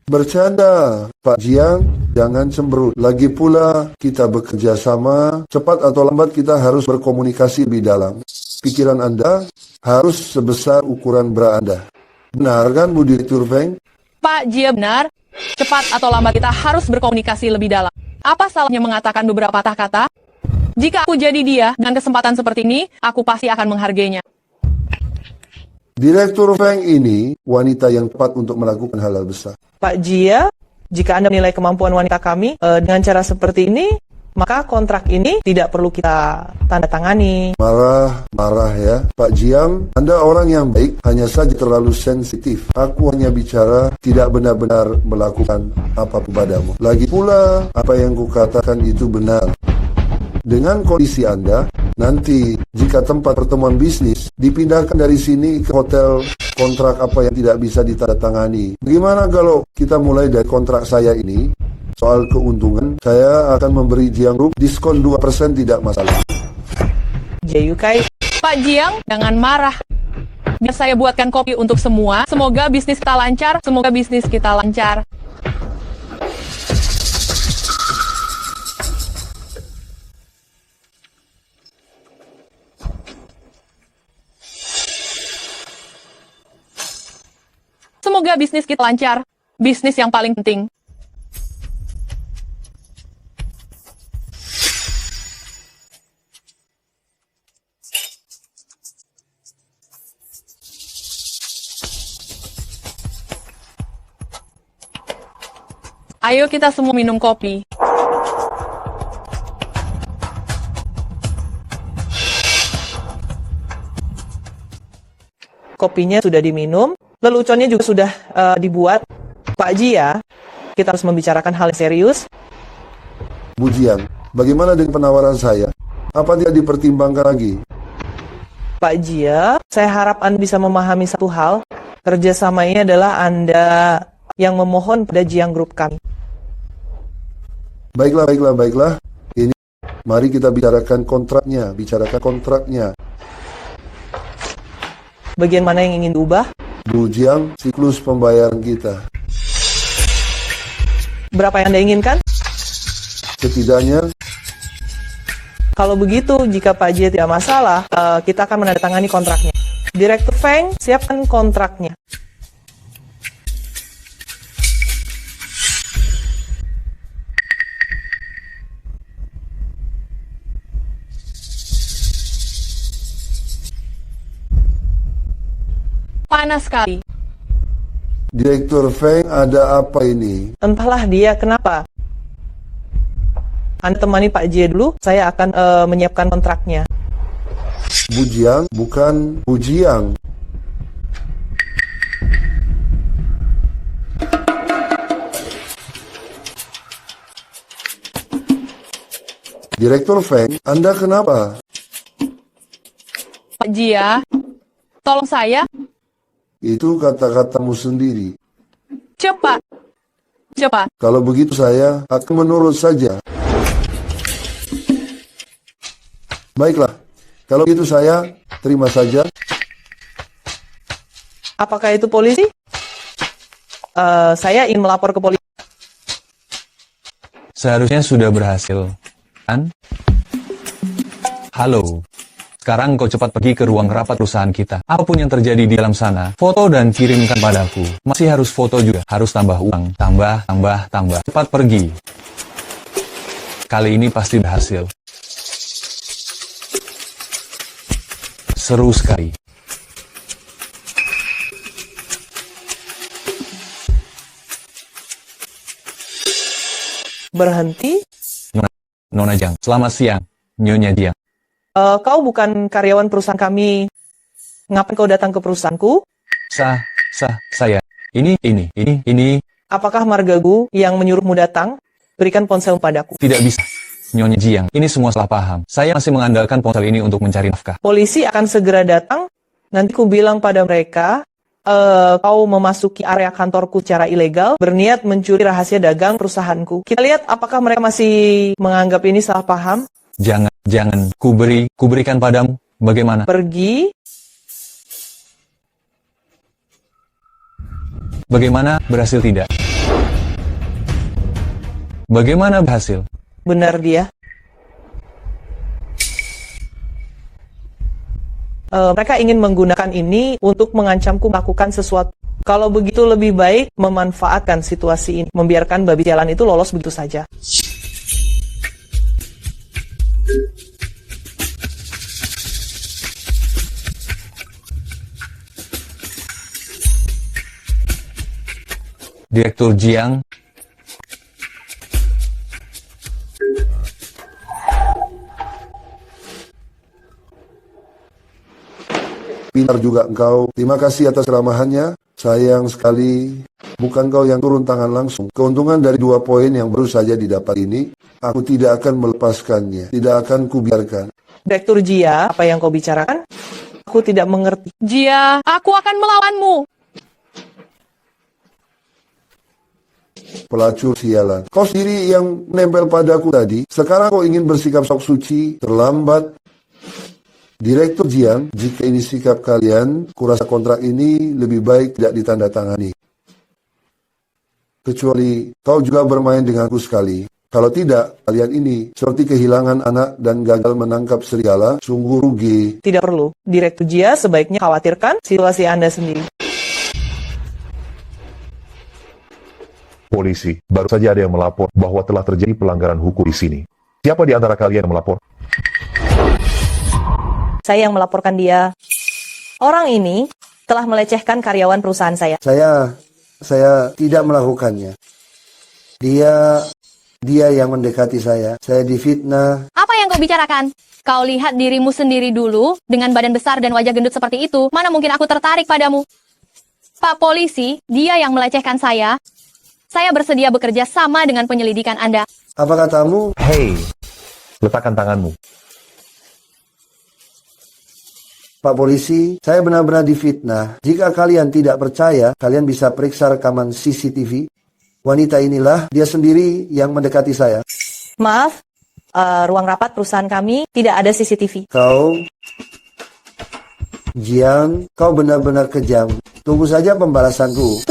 Bercanda, Pak Jiang, jangan cemberut. Lagi pula, kita bekerja sama, cepat atau lambat kita harus berkomunikasi lebih dalam. Pikiran Anda harus sebesar ukuran bra Anda. Benar kan, Bu Direktur Feng? Pak Jie benar, cepat atau lambat kita harus berkomunikasi lebih dalam. Apa salahnya mengatakan beberapa kata-kata? Jika aku jadi dia, dengan kesempatan seperti ini, aku pasti akan menghargainya. Direktur Feng ini wanita yang tepat untuk melakukan hal-hal besar. Pak Jia, jika Anda menilai kemampuan wanita kami dengan cara seperti ini, maka kontrak ini tidak perlu kita tanda tangani. Marah ya. Pak Jiang, Anda orang yang baik, hanya saja terlalu sensitif. Aku hanya bicara, tidak benar-benar melakukan apa-apa padamu. Lagi pula, apa yang kukatakan itu benar. Dengan kondisi Anda, nanti jika tempat pertemuan bisnis dipindahkan dari sini ke hotel, kontrak apa yang tidak bisa ditandatangani. Bagaimana kalau kita mulai dari kontrak saya ini? Soal keuntungan, saya akan memberi Jiang Group diskon 2% tidak masalah. Jayukai. Pak Jiang, jangan marah. Biar saya buatkan kopi untuk semua. Semoga bisnis kita lancar. Semoga bisnis kita lancar. Semoga bisnis kita lancar. Bisnis yang paling penting. Ayo kita semua minum kopi. Kopinya sudah diminum, leluconnya juga sudah dibuat. Pak Jia, kita harus membicarakan hal yang serius. Bu Jiang, bagaimana dengan penawaran saya? Apa tidak dipertimbangkan lagi? Pak Jia, saya harap Anda bisa memahami satu hal. Kerjasama ini adalah Anda yang memohon pada Jiang Group kami. Baiklah. Ini, mari kita bicarakan kontraknya. Bagian mana yang ingin diubah? Bu Jiang, siklus pembayaran kita. Berapa yang Anda inginkan? Setidaknya, Kalau begitu, jika Pak Jia tidak masalah, kita akan menandatangani kontraknya. Direktur Feng, siapkan kontraknya. Panas sekali. Direktur Feng, ada apa ini? Entahlah dia kenapa. Anda temani Pak Jia dulu, saya akan menyiapkan kontraknya. Bu Jiang, bukan Bu Jiang. Direktur Feng, Anda kenapa? Pak Jia, tolong saya. Itu kata-katamu sendiri. Cepat. Kalau begitu saya akan menurut saja. Baiklah, kalau gitu saya terima saja. Apakah itu polisi? Saya ingin melapor ke polisi. Seharusnya sudah berhasil, kan? Halo. Sekarang kau cepat pergi ke ruang rapat perusahaan kita. Apapun yang terjadi di dalam sana, foto dan kirimkan padaku. Masih harus foto juga. Harus tambah uang. Tambah. Cepat pergi. Kali ini pasti berhasil. Seru sekali. Berhenti? Nona Jiang, selamat siang. Nyonya Jiang. Kau bukan karyawan perusahaan kami. Ngapain kau datang ke perusahaanku? Saya. Ini. Apakah Margagu yang menyuruhmu datang? Berikan ponsel padaku. Tidak bisa. Nyonya Jiang, ini semua salah paham. Saya masih mengandalkan ponsel ini untuk mencari nafkah. Polisi akan segera datang. Nanti ku bilang pada mereka, kau memasuki area kantorku secara ilegal, berniat mencuri rahasia dagang perusahaanku. Kita lihat apakah mereka masih menganggap ini salah paham. Jangan. Kuberikan padamu. Bagaimana? Pergi. Bagaimana, berhasil tidak? Bagaimana berhasil? Benar dia. Mereka ingin menggunakan ini untuk mengancamku melakukan sesuatu. Kalau begitu lebih baik memanfaatkan situasi ini. Membiarkan babi jalan itu lolos begitu saja. Direktur Jiang. Pintar juga engkau. Terima kasih atas keramahannya. Sayang sekali, bukan kau yang turun tangan langsung. Keuntungan dari 2 poin yang baru saja didapat ini, aku tidak akan melepaskannya. Tidak akan kubiarkan. Direktur Jia, apa yang kau bicarakan? Aku tidak mengerti. Jia, aku akan melawanmu. Pelacur sialan. Kau sendiri yang menempel padaku tadi. Sekarang kau ingin bersikap sok suci. Terlambat. Direktur Jiang, jika ini sikap kalian, kurasa kontrak ini lebih baik tidak ditandatangani. Kecuali kau juga bermain denganku sekali. Kalau tidak, kalian ini seperti kehilangan anak dan gagal menangkap serigala, sungguh rugi. Tidak perlu. Direktur Jia sebaiknya khawatirkan situasi Anda sendiri. Polisi, baru saja ada yang melapor bahwa telah terjadi pelanggaran hukum di sini. Siapa di antara kalian yang melapor? Saya yang melaporkan dia. Orang ini telah melecehkan karyawan perusahaan saya. Saya tidak melakukannya. Dia yang mendekati saya. Saya difitnah. Apa yang kau bicarakan? Kau lihat dirimu sendiri dulu, dengan badan besar dan wajah gendut seperti itu, mana mungkin aku tertarik padamu? Pak polisi, dia yang melecehkan saya. Saya bersedia bekerja sama dengan penyelidikan Anda. Apa katamu? Hei, letakkan tanganmu. Pak polisi, saya benar-benar difitnah. Jika kalian tidak percaya, kalian bisa periksa rekaman CCTV. Wanita inilah, dia sendiri yang mendekati saya. Maaf, ruang rapat perusahaan kami tidak ada CCTV. Kau, Jiang, kau benar-benar kejam. Tunggu saja pembalasanku.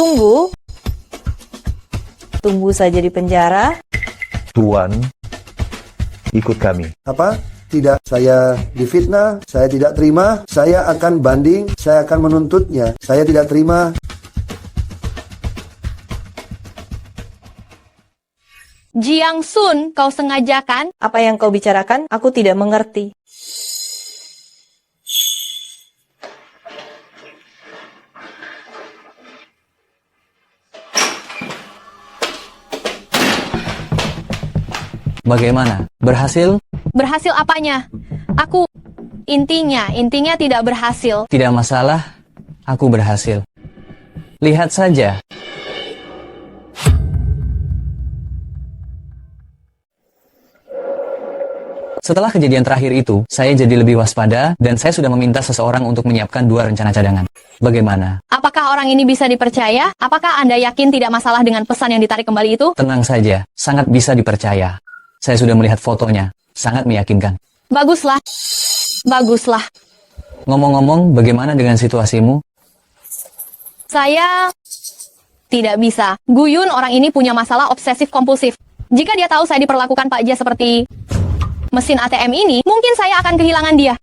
Tunggu saja di penjara. Tuan, ikut kami. Apa? Tidak, saya difitnah, saya tidak terima, saya akan banding, saya akan menuntutnya. Saya tidak terima. Jiang Sun, kau sengajakan? Apa yang kau bicarakan? Aku tidak mengerti. Bagaimana? Berhasil? Berhasil apanya? Intinya tidak berhasil. Tidak masalah, aku berhasil. Lihat saja. Setelah kejadian terakhir itu, saya jadi lebih waspada dan saya sudah meminta seseorang untuk menyiapkan 2 rencana cadangan. Bagaimana? Apakah orang ini bisa dipercaya? Apakah Anda yakin tidak masalah dengan pesan yang ditarik kembali itu? Tenang saja, sangat bisa dipercaya. Saya sudah melihat fotonya, sangat meyakinkan. Baguslah. Ngomong-ngomong, bagaimana dengan situasimu? Saya tidak bisa. Guyun orang ini punya masalah obsesif kompulsif. Jika dia tahu saya diperlakukan Pak Jia seperti mesin ATM ini, mungkin saya akan kehilangan dia.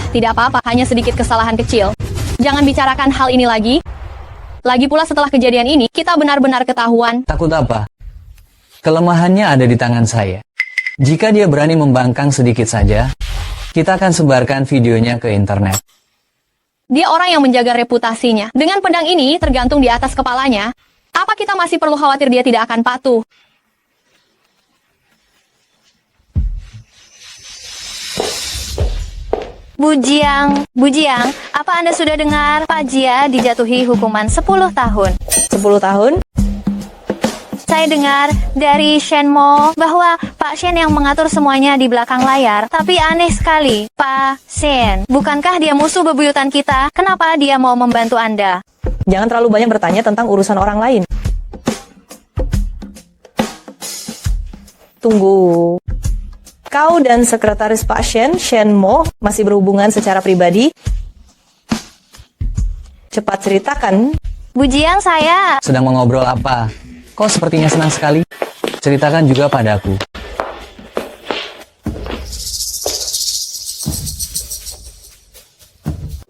Tidak apa-apa, hanya sedikit kesalahan kecil. Jangan bicarakan hal ini lagi. Lagi pula setelah kejadian ini, kita benar-benar ketahuan. Takut apa? Kelemahannya ada di tangan saya. Jika dia berani membangkang sedikit saja, kita akan sebarkan videonya ke internet. Dia orang yang menjaga reputasinya. Dengan pedang ini tergantung di atas kepalanya, apa kita masih perlu khawatir dia tidak akan patuh? Bu Jiang, apa Anda sudah dengar Pak Jia dijatuhi hukuman 10 tahun? 10 tahun? Saya dengar dari Shen Mo bahwa Pak Shen yang mengatur semuanya di belakang layar. Tapi aneh sekali, Pak Shen. Bukankah dia musuh bebuyutan kita? Kenapa dia mau membantu Anda? Jangan terlalu banyak bertanya tentang urusan orang lain. Tunggu. Kau dan sekretaris Pak Shen Mo, masih berhubungan secara pribadi? Cepat ceritakan. Bu Jiang, saya Sedang mengobrol apa? Kau sepertinya senang sekali. Ceritakan juga padaku.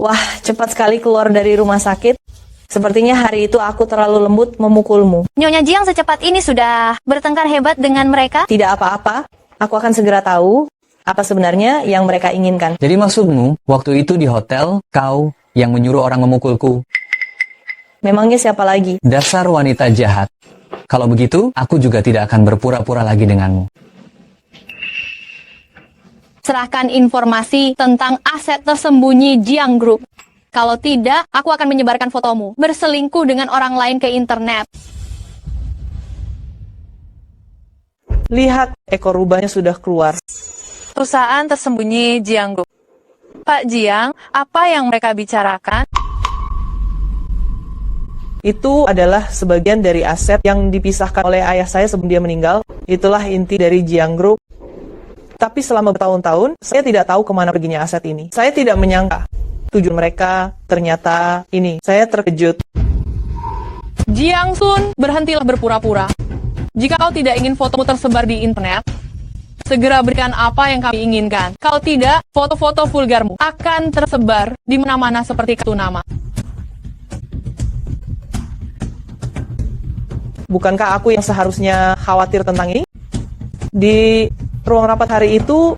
Wah, cepat sekali keluar dari rumah sakit. Sepertinya hari itu aku terlalu lembut memukulmu. Nyonya Jiang secepat ini sudah bertengkar hebat dengan mereka? Tidak apa-apa. Aku akan segera tahu apa sebenarnya yang mereka inginkan. Jadi maksudmu, waktu itu di hotel, kau yang menyuruh orang memukulku? Memangnya siapa lagi? Dasar wanita jahat. Kalau begitu, aku juga tidak akan berpura-pura lagi denganmu. Serahkan informasi tentang aset tersembunyi Jiang Group. Kalau tidak, aku akan menyebarkan fotomu berselingkuh dengan orang lain ke internet. Lihat, ekor rubahnya sudah keluar. Perusahaan tersembunyi Jiang Group. Pak Jiang, apa yang mereka bicarakan? Itu adalah sebagian dari aset yang dipisahkan oleh ayah saya sebelum dia meninggal. Itulah inti dari Jiang Group. Tapi selama bertahun-tahun, saya tidak tahu kemana perginya aset ini. Saya tidak menyangka tujuan mereka ternyata ini. Saya terkejut. Jiang Sun, berhentilah berpura-pura. Jika kau tidak ingin fotomu tersebar di internet, segera berikan apa yang kami inginkan. Kalau tidak, foto-foto vulgarmu akan tersebar di mana-mana seperti kartu nama. Bukankah aku yang seharusnya khawatir tentang ini? Di ruang rapat hari itu,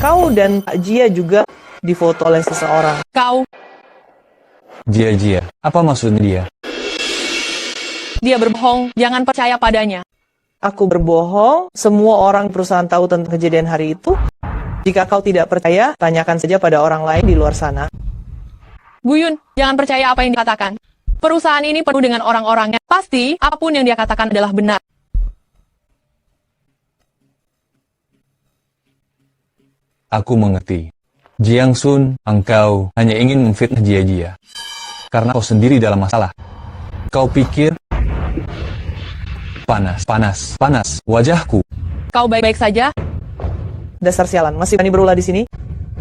kau dan Pak Jia juga difoto oleh seseorang. Kau. Jia, apa maksud dia? Dia berbohong, jangan percaya padanya. Aku berbohong, semua orang di perusahaan tahu tentang kejadian hari itu. Jika kau tidak percaya, tanyakan saja pada orang lain di luar sana. Guyun, jangan percaya apa yang dikatakan. Perusahaan ini penuh dengan orang-orangnya. Pasti, apapun yang dia katakan adalah benar. Aku mengerti. Jiang Sun, engkau hanya ingin memfitnah Jia. Karena kau sendiri dalam masalah. Kau pikir... Panas wajahku. Kau baik-baik saja? Dasar sialan, masih berani berulah di sini?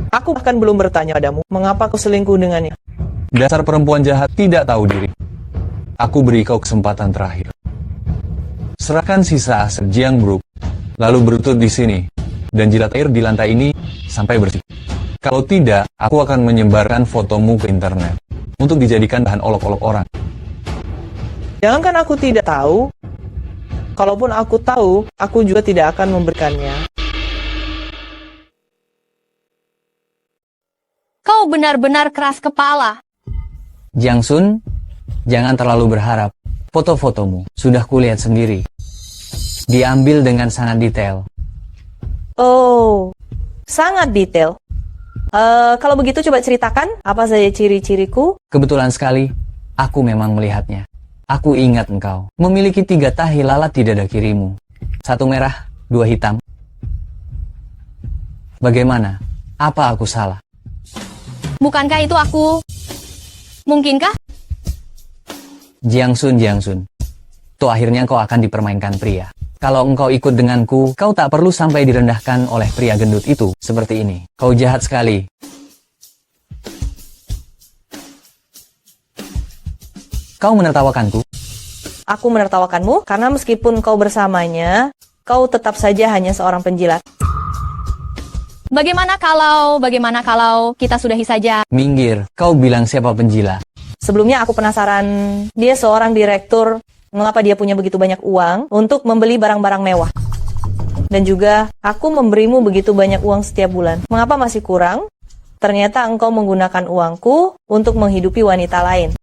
Aku bahkan belum bertanya padamu, mengapa kau selingkuh dengannya? Dasar perempuan jahat tidak tahu diri. Aku beri kau kesempatan terakhir. Serahkan sisa aset Jiang Group, lalu berlutut di sini, dan jilat air di lantai ini sampai bersih. Kalau tidak, aku akan menyebarkan fotomu ke internet untuk dijadikan bahan olok-olok orang. Jangankan aku tidak tahu, kalaupun aku tahu, aku juga tidak akan memberikannya. Kau benar-benar keras kepala. Jiang Sun, jangan terlalu berharap. Foto-fotomu sudah kulihat sendiri. Diambil dengan sangat detail. Oh, sangat detail. Kalau begitu coba ceritakan apa saja ciri-ciriku. Kebetulan sekali, aku memang melihatnya. Aku ingat engkau memiliki 3 tahi lalat di dada kirimu. 1 merah, 2 hitam. Bagaimana? Apa aku salah? Bukankah itu aku? Mungkinkah? Jiang Sun. Toh akhirnya kau akan dipermainkan pria. Kalau engkau ikut denganku, kau tak perlu sampai direndahkan oleh pria gendut itu, seperti ini. Kau jahat sekali. Kau menertawakanku. Aku menertawakanmu karena meskipun kau bersamanya, kau tetap saja hanya seorang penjilat. Bagaimana kalau kita sudahi saja? Minggir, kau bilang siapa penjilat? Sebelumnya aku penasaran, dia seorang direktur, mengapa dia punya begitu banyak uang untuk membeli barang-barang mewah? Dan juga, aku memberimu begitu banyak uang setiap bulan. Mengapa masih kurang? Ternyata engkau menggunakan uangku untuk menghidupi wanita lain.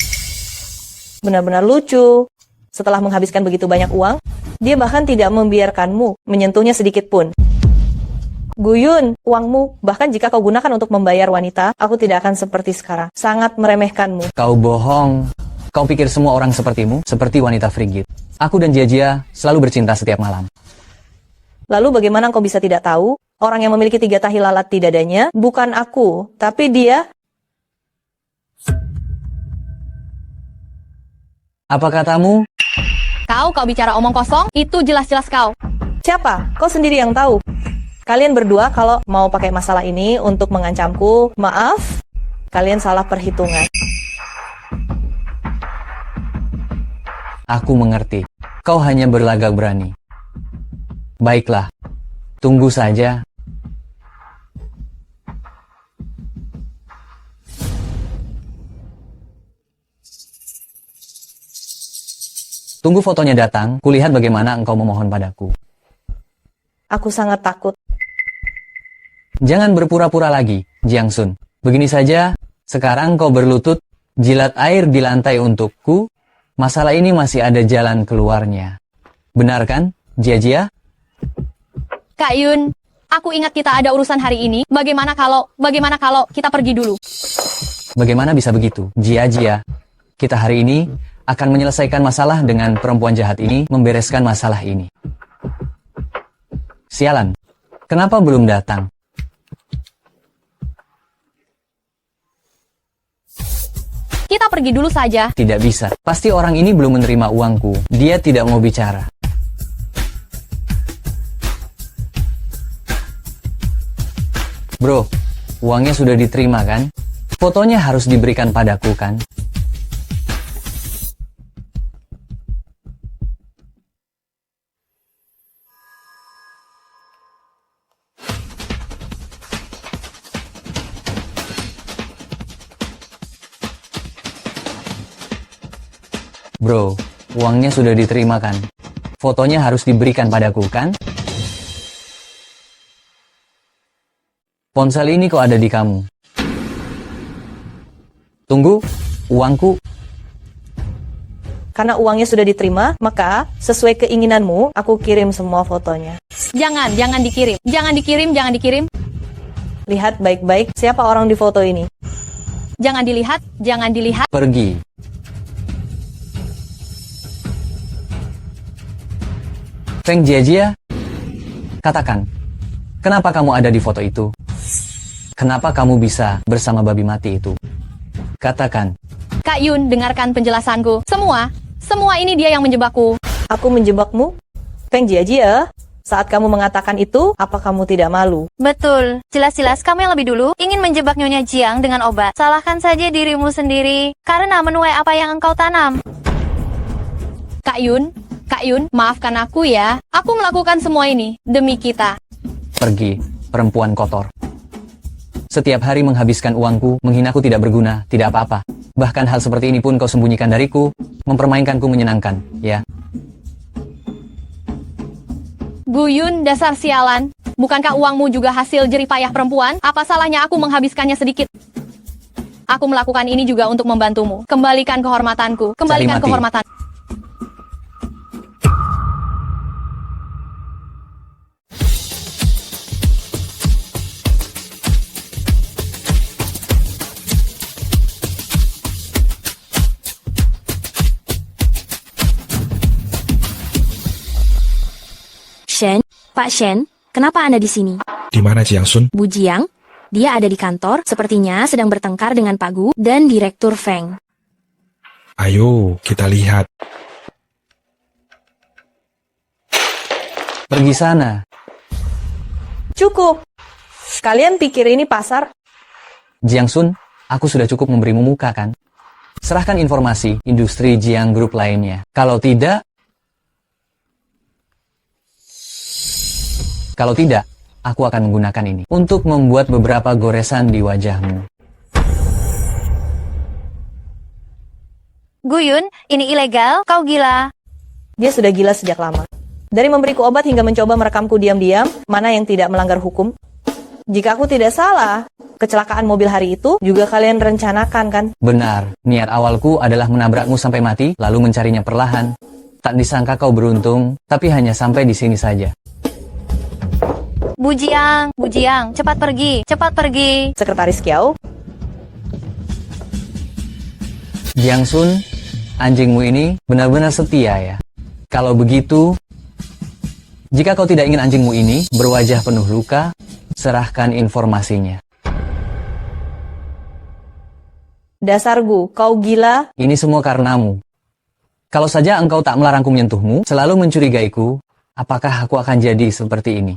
Benar-benar lucu. Setelah menghabiskan begitu banyak uang, dia bahkan tidak membiarkanmu menyentuhnya sedikit pun. Guyun, uangmu, bahkan jika kau gunakan untuk membayar wanita, aku tidak akan seperti sekarang. Sangat meremehkanmu. Kau bohong. Kau pikir semua orang sepertimu, seperti wanita frigid. Aku dan Jia selalu bercinta setiap malam. Lalu bagaimana kau bisa tidak tahu? Orang yang memiliki 3 tahi lalat di dadanya, bukan aku, tapi dia. Apa katamu? Kau bicara omong kosong, itu jelas-jelas kau. Siapa? Kau sendiri yang tahu. Kalian berdua kalau mau pakai masalah ini untuk mengancamku, maaf, kalian salah perhitungan. Aku mengerti. Kau hanya berlagak berani. Baiklah. Tunggu saja. Tunggu fotonya datang, kulihat bagaimana engkau memohon padaku. Aku sangat takut. Jangan berpura-pura lagi, Jiang Sun. Begini saja, sekarang kau berlutut, jilat air di lantai untukku. Masalah ini masih ada jalan keluarnya. Benar kan, Jia? Kak Yun, aku ingat kita ada urusan hari ini. Bagaimana kalau kita pergi dulu? Bagaimana bisa begitu, Jia? Kita hari ini akan menyelesaikan masalah dengan perempuan jahat ini, membereskan masalah ini. Sialan, kenapa belum datang? Kita pergi dulu saja. Tidak bisa. Pasti orang ini belum menerima uangku. Dia tidak mau bicara. Bro, uangnya sudah diterima kan? Fotonya harus diberikan padaku kan? Bro, uangnya sudah diterima kan? Fotonya harus diberikan padaku kan? Ponsel ini kok ada di kamu? Tunggu, uangku. Karena uangnya sudah diterima, maka sesuai keinginanmu, aku kirim semua fotonya. Jangan dikirim. Jangan dikirim. Lihat baik-baik siapa orang di foto ini. Jangan dilihat. Pergi. Feng Jiajia, katakan, kenapa kamu ada di foto itu? Kenapa kamu bisa bersama babi mati itu? Katakan. Kak Yun, dengarkan penjelasanku. Semua ini dia yang menjebakku. Aku menjebakmu? Feng Jiajia, saat kamu mengatakan itu, apa kamu tidak malu? Betul, jelas-jelas kamu yang lebih dulu ingin menjebak Nyonya Jiang dengan obat. Salahkan saja dirimu sendiri, karena menuai apa yang engkau tanam. Kak Yun, maafkan aku ya. Aku melakukan semua ini demi kita. Pergi, perempuan kotor. Setiap hari menghabiskan uangku, menghinaku tidak berguna, tidak apa-apa. Bahkan hal seperti ini pun kau sembunyikan dariku, mempermainkanku menyenangkan, ya. Guyun, dasar sialan. Bukankah uangmu juga hasil jerih payah perempuan? Apa salahnya aku menghabiskannya sedikit? Aku melakukan ini juga untuk membantumu. Kembalikan kehormatanku. Kembalikan kehormatan. Shen, Pak Shen, kenapa Anda di sini? Di mana Jiang Sun? Bu Jiang, dia ada di kantor, sepertinya sedang bertengkar dengan Pak Gu dan Direktur Feng. Ayo, kita lihat. Pergi sana. Cukup. Kalian pikir ini pasar? Jiang Sun, aku sudah cukup memberimu muka kan? Serahkan informasi industri Jiang Group lainnya. Kalau tidak, aku akan menggunakan ini untuk membuat beberapa goresan di wajahmu. Guyun, ini ilegal, kau gila. Dia sudah gila sejak lama. Dari memberiku obat hingga mencoba merekamku diam-diam, mana yang tidak melanggar hukum? Jika aku tidak salah, kecelakaan mobil hari itu juga kalian rencanakan kan? Benar, niat awalku adalah menabrakmu sampai mati, lalu mencarinya perlahan. Tak disangka kau beruntung, tapi hanya sampai di sini saja. Bu Jiang, cepat pergi. Sekretaris Kiao. Jiang Sun, anjingmu ini benar-benar setia ya. Kalau begitu, jika kau tidak ingin anjingmu ini berwajah penuh luka, serahkan informasinya. Dasar Gu, kau gila? Ini semua karenamu. Kalau saja engkau tak melarangku menyentuhmu, selalu mencurigaiku, apakah aku akan jadi seperti ini?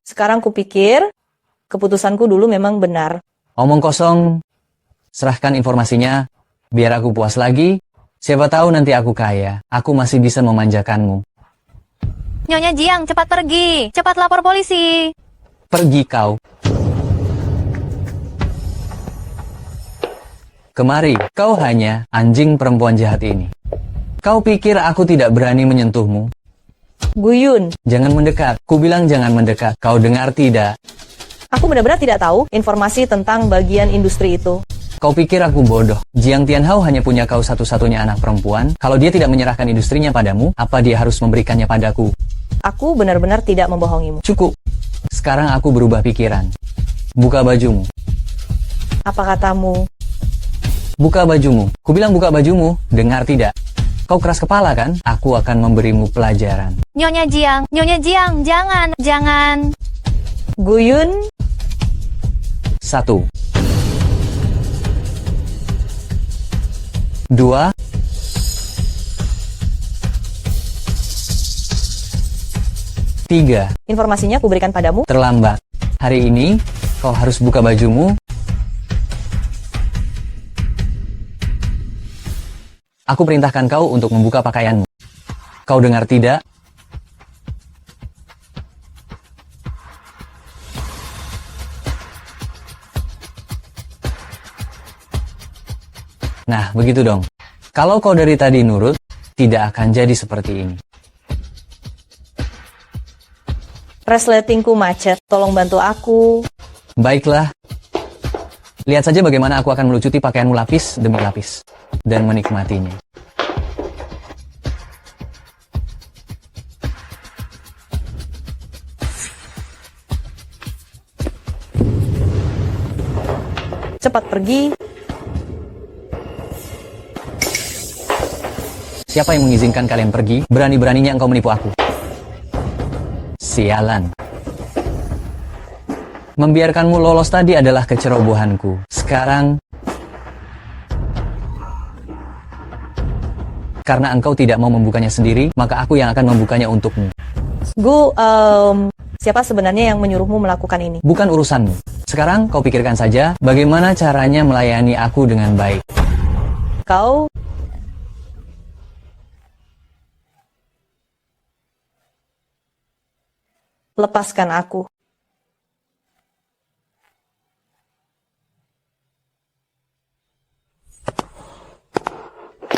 Sekarang kupikir, keputusanku dulu memang benar. Omong kosong, serahkan informasinya, biar aku puas lagi. Siapa tahu nanti aku kaya, aku masih bisa memanjakanmu. Nyonya Jiang, cepat pergi. Cepat lapor polisi. Pergi kau. Kemari, kau hanya anjing perempuan jahat ini. Kau pikir aku tidak berani menyentuhmu? Guyun. Jangan mendekat. Ku bilang jangan mendekat. Kau dengar tidak? Aku benar-benar tidak tahu informasi tentang bagian industri itu. Kau pikir aku bodoh? Jiang Tianhao hanya punya kau satu-satunya anak perempuan. Kalau dia tidak menyerahkan industrinya padamu, apa dia harus memberikannya padaku? Aku benar-benar tidak membohongimu. Cukup. Sekarang aku berubah pikiran. Buka bajumu. Apa katamu? Buka bajumu. Ku bilang buka bajumu. Dengar tidak? Kau keras kepala kan? Aku akan memberimu pelajaran. Nyonya Jiang, jangan. Guyun. 1, 2, 3. Informasinya aku berikan padamu. Terlambat. Hari ini, kau harus buka bajumu. Aku perintahkan kau untuk membuka pakaianmu. Kau dengar tidak? Nah, begitu dong. Kalau kau dari tadi nurut, tidak akan jadi seperti ini. Resletingku macet, tolong bantu aku. Baiklah. Lihat saja bagaimana aku akan melucuti pakaianmu lapis demi lapis. Dan menikmatinya. Cepat pergi. Siapa yang mengizinkan kalian pergi? Berani-beraninya engkau menipu aku. Sialan. Membiarkanmu lolos tadi adalah kecerobohanku. Sekarang, karena engkau tidak mau membukanya sendiri, maka aku yang akan membukanya untukmu. Siapa sebenarnya yang menyuruhmu melakukan ini? Bukan urusanmu. Sekarang kau pikirkan saja, bagaimana caranya melayani aku dengan baik. Kau lepaskan aku.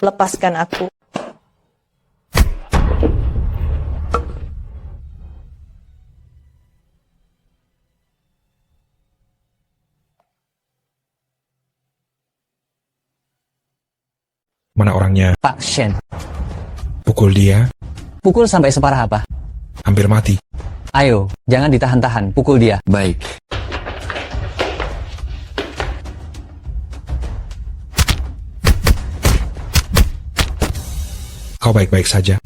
Lepaskan aku. Mana orangnya? Pak Shen. Pukul dia. Pukul sampai separah apa? Hampir mati. Ayo, jangan ditahan-tahan, pukul dia. Baik. Kau baik-baik saja.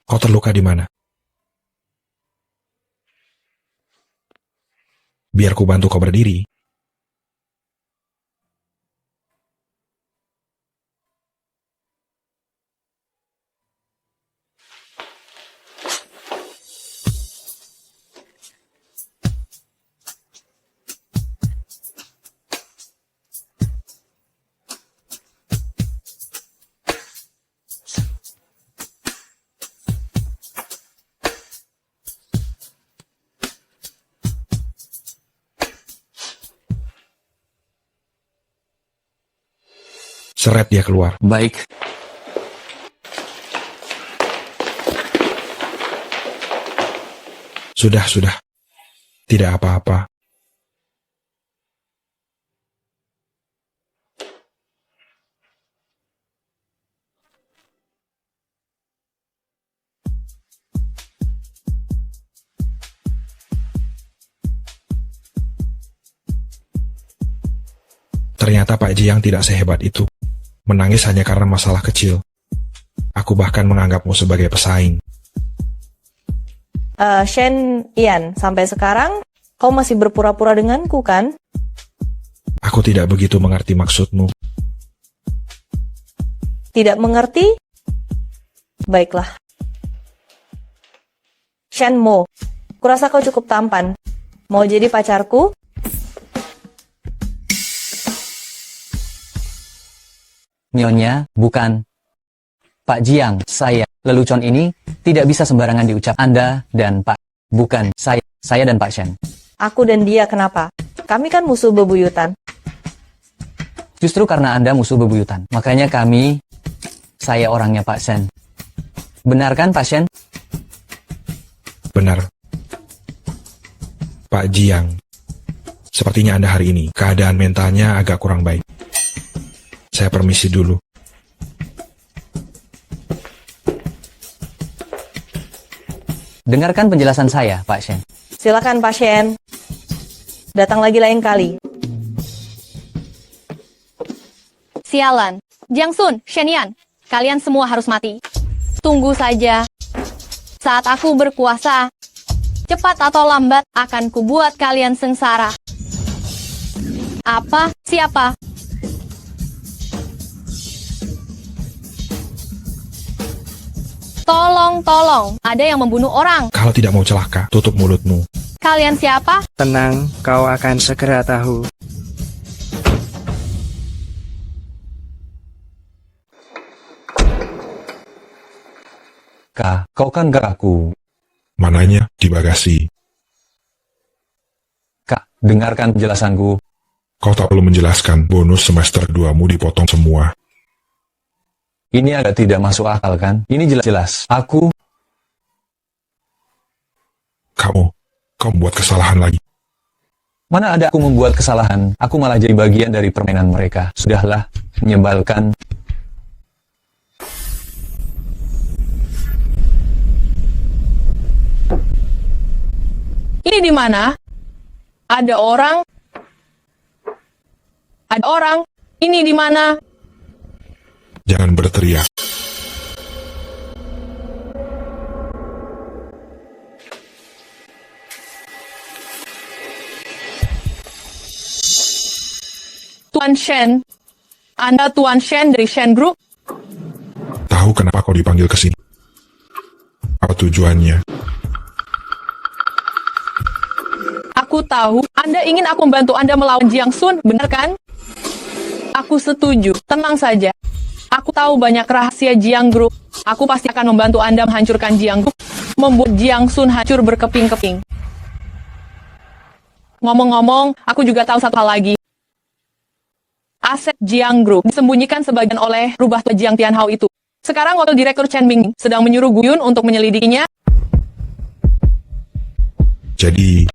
Kau terluka di mana? Biar ku bantu kau berdiri. Seret dia keluar. Baik. Sudah. Tidak apa-apa. Ternyata Pak Jiang tidak sehebat itu. Menangis hanya karena masalah kecil. Aku bahkan menganggapmu sebagai pesaing. Shen Ian, sampai sekarang kau masih berpura-pura denganku kan? Aku tidak begitu mengerti maksudmu. Tidak mengerti? Baiklah. Shen Mo, kurasa kau cukup tampan. Mau jadi pacarku? Nyonya, bukan. Pak Jiang, saya. Lelucon ini tidak bisa sembarangan diucap. Anda dan Pak. Bukan, saya dan Pak Shen. Aku dan dia kenapa? Kami kan musuh bebuyutan. Justru karena Anda musuh bebuyutan. Makanya saya orangnya Pak Shen. Benar kan Pak Shen? Benar. Pak Jiang. Sepertinya Anda hari ini keadaan mentalnya agak kurang baik. Saya permisi dulu. Dengarkan penjelasan saya, Pak Shen. Silakan Pak Shen. Datang lagi lain kali. Sialan. Jiang Sun, Shen Yan, kalian semua harus mati. Tunggu saja. Saat aku berkuasa, cepat atau lambat akan kubuat kalian sengsara. Apa? Siapa? Tolong, ada yang membunuh orang. Kalau tidak mau celaka, tutup mulutmu. Kalian siapa? Tenang, kau akan segera tahu. Kak, kau kan gak aku. Mananya? Di bagasi. Kak, dengarkan penjelasanku. Kau tak perlu menjelaskan, bonus semester 2-mu dipotong semua. Ini agak tidak masuk akal kan? Ini jelas-jelas. Kamu membuat kesalahan lagi. Mana ada aku membuat kesalahan, aku malah jadi bagian dari permainan mereka. Sudahlah, menyebalkan. Ini di mana? Ada orang? Ini di mana? Jangan berteriak. Tuan Shen. Anda Tuan Shen dari Shen Group? Tahu kenapa kau dipanggil ke sini? Apa tujuannya? Aku tahu, Anda ingin aku membantu Anda melawan Jiang Sun, benar kan? Aku setuju, tenang saja. Aku tahu banyak rahasia Jiang Group. Aku pasti akan membantu Anda menghancurkan Jiang Group, membuat Jiang Sun hancur berkeping-keping. Ngomong-ngomong, aku juga tahu satu hal lagi. Aset Jiang Group disembunyikan sebagian oleh rubah tua Jiang Tianhao itu. Sekarang wakil direktur Chen Ming sedang menyuruh Guyun untuk menyelidikinya. Jadi,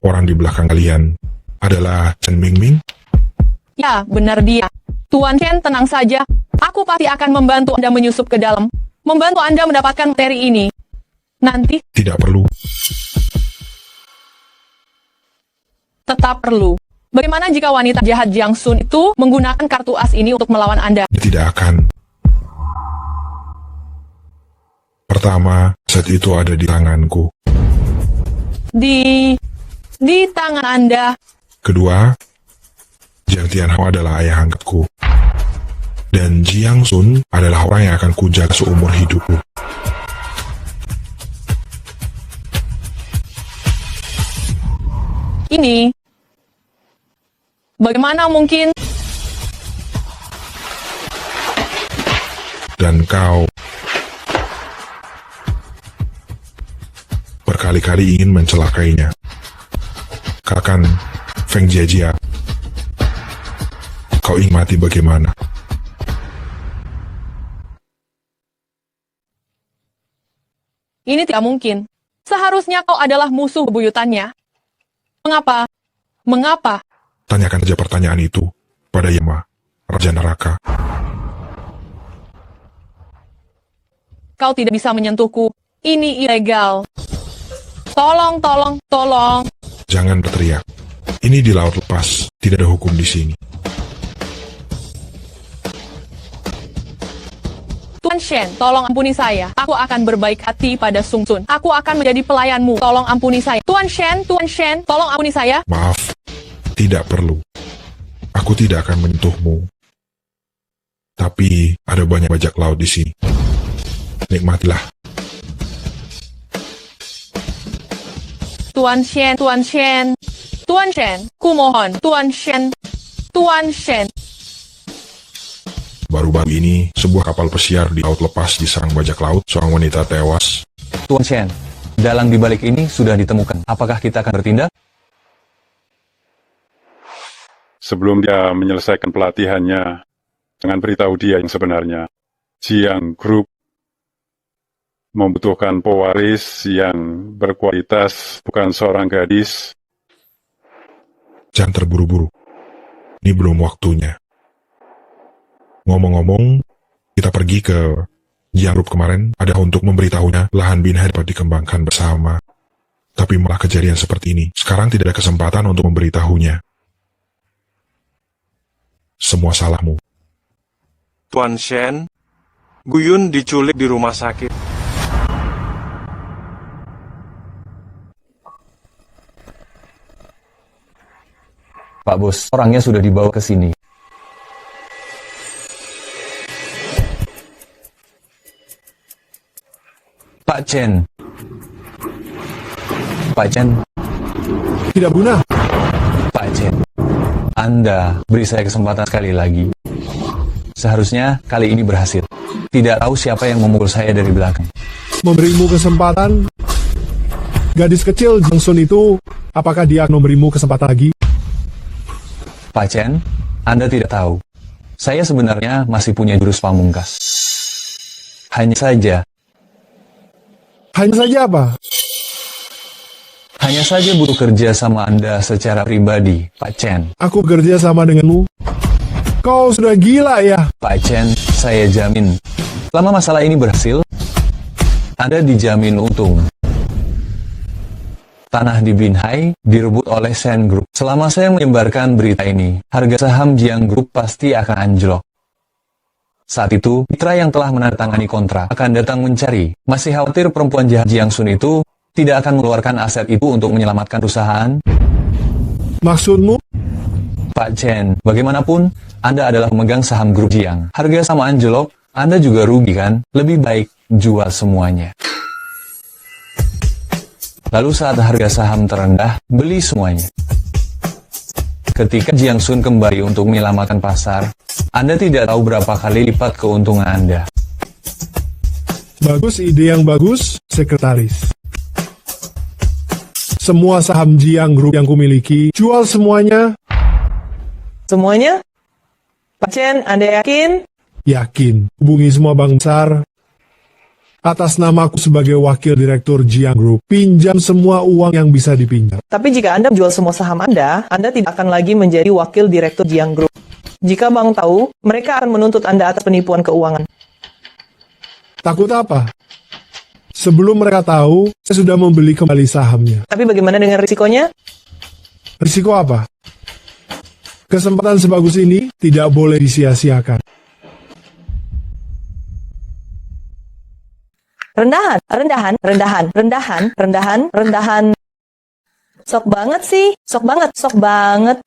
orang di belakang kalian adalah Chen Mingming? Ya, benar dia. Tuan Chen, tenang saja. Aku pasti akan membantu Anda menyusup ke dalam. Membantu Anda mendapatkan materi ini. Nanti, Tidak perlu. tetap perlu. Bagaimana jika wanita jahat Jiang Sun itu menggunakan kartu as ini untuk melawan Anda? Tidak akan. Pertama, set itu ada di tanganku. Di tangan Anda. Kedua, Jiang Tianhao adalah ayah angkatku. Dan Jiang Sun adalah orang yang akan kujaga seumur hidupku. Ini. Bagaimana mungkin? Dan kau berkali-kali ingin mencelakainya. Katakan, Feng Jiajia, kau ingin mati bagaimana? Ini tidak mungkin. Seharusnya kau adalah musuh bebuyutannya. Mengapa? Mengapa? Tanyakan saja pertanyaan itu pada Yama, Raja Neraka. Kau tidak bisa menyentuhku. Ini ilegal. Tolong, tolong, tolong. Jangan berteriak. Ini di laut lepas, tidak ada hukum di sini. Tuan Shen, tolong ampuni saya. Aku akan berbaik hati pada Sung Sun. Aku akan menjadi pelayanmu. Tolong ampuni saya. Tuan Shen, tolong ampuni saya. Maaf, tidak perlu. Aku tidak akan menyentuhmu. Tapi ada banyak bajak laut di sini. Nikmatilah. Tuan Shen, kumohon, Tuan Shen. Baru-baru ini, sebuah kapal pesiar di laut lepas diserang bajak laut, seorang wanita tewas. Tuan Shen, dalang di balik ini sudah ditemukan. Apakah kita akan bertindak? Sebelum dia menyelesaikan pelatihannya, jangan beritahu dia yang sebenarnya. Jiang Group membutuhkan pewaris yang berkualitas, bukan seorang gadis. Jangan terburu-buru. Ini belum waktunya. Ngomong-ngomong, kita pergi ke Jiang Group kemarin, ada untuk memberitahunya lahan Binhai dapat dikembangkan bersama. Tapi malah kejadian seperti ini. Sekarang tidak ada kesempatan untuk memberitahunya. Semua salahmu. Tuan Shen, Guyun diculik di rumah sakit. Pak Bos, orangnya sudah dibawa ke sini. Pak Chen. Pak Chen. Tidak guna. Pak Chen. Anda beri saya kesempatan sekali lagi. Seharusnya kali ini berhasil. Tidak tahu siapa yang memukul saya dari belakang. Memberimu kesempatan. Gadis kecil Jiang Sun itu, apakah dia akan memberimu kesempatan lagi? Pak Chen, Anda tidak tahu. Saya sebenarnya masih punya jurus pamungkas. Hanya saja apa? Hanya saja butuh kerja sama Anda secara pribadi, Pak Chen. Aku kerja sama denganmu. Kau sudah gila ya? Pak Chen, saya jamin. Selama masalah ini berhasil, Anda dijamin untung. Tanah di Binhai direbut oleh Shen Group. Selama saya menyebarkan berita ini, harga saham Jiang Group pasti akan anjlok. Saat itu, mitra yang telah menandatangani kontrak akan datang mencari. Masih khawatir perempuan jahat Jiang Sun itu tidak akan mengeluarkan aset itu untuk menyelamatkan perusahaan? Maksudmu? Pak Chen, bagaimanapun, Anda adalah pemegang saham grup Jiang. Harga sama anjlok, Anda juga rugi kan? Lebih baik jual semuanya. Lalu saat harga saham terendah, beli semuanya. Ketika Jiang Sun kembali untuk menyelamatkan pasar, Anda tidak tahu berapa kali lipat keuntungan Anda. Bagus, ide yang bagus, sekretaris. Semua saham Jiang Group yang kumiliki, jual semuanya. Semuanya? Pak Chen, Anda yakin? Yakin. Hubungi semua bank besar. Atas namaku sebagai wakil direktur Jiang Group, pinjam semua uang yang bisa dipinjam. Tapi jika Anda jual semua saham Anda tidak akan lagi menjadi wakil direktur Jiang Group. Jika bank tahu, mereka akan menuntut Anda atas penipuan keuangan. Takut apa? Sebelum mereka tahu, saya sudah membeli kembali sahamnya. Tapi bagaimana dengan risikonya? Risiko apa? Kesempatan sebagus ini tidak boleh disia-siakan. Rendahan. Sok banget sih, sok banget.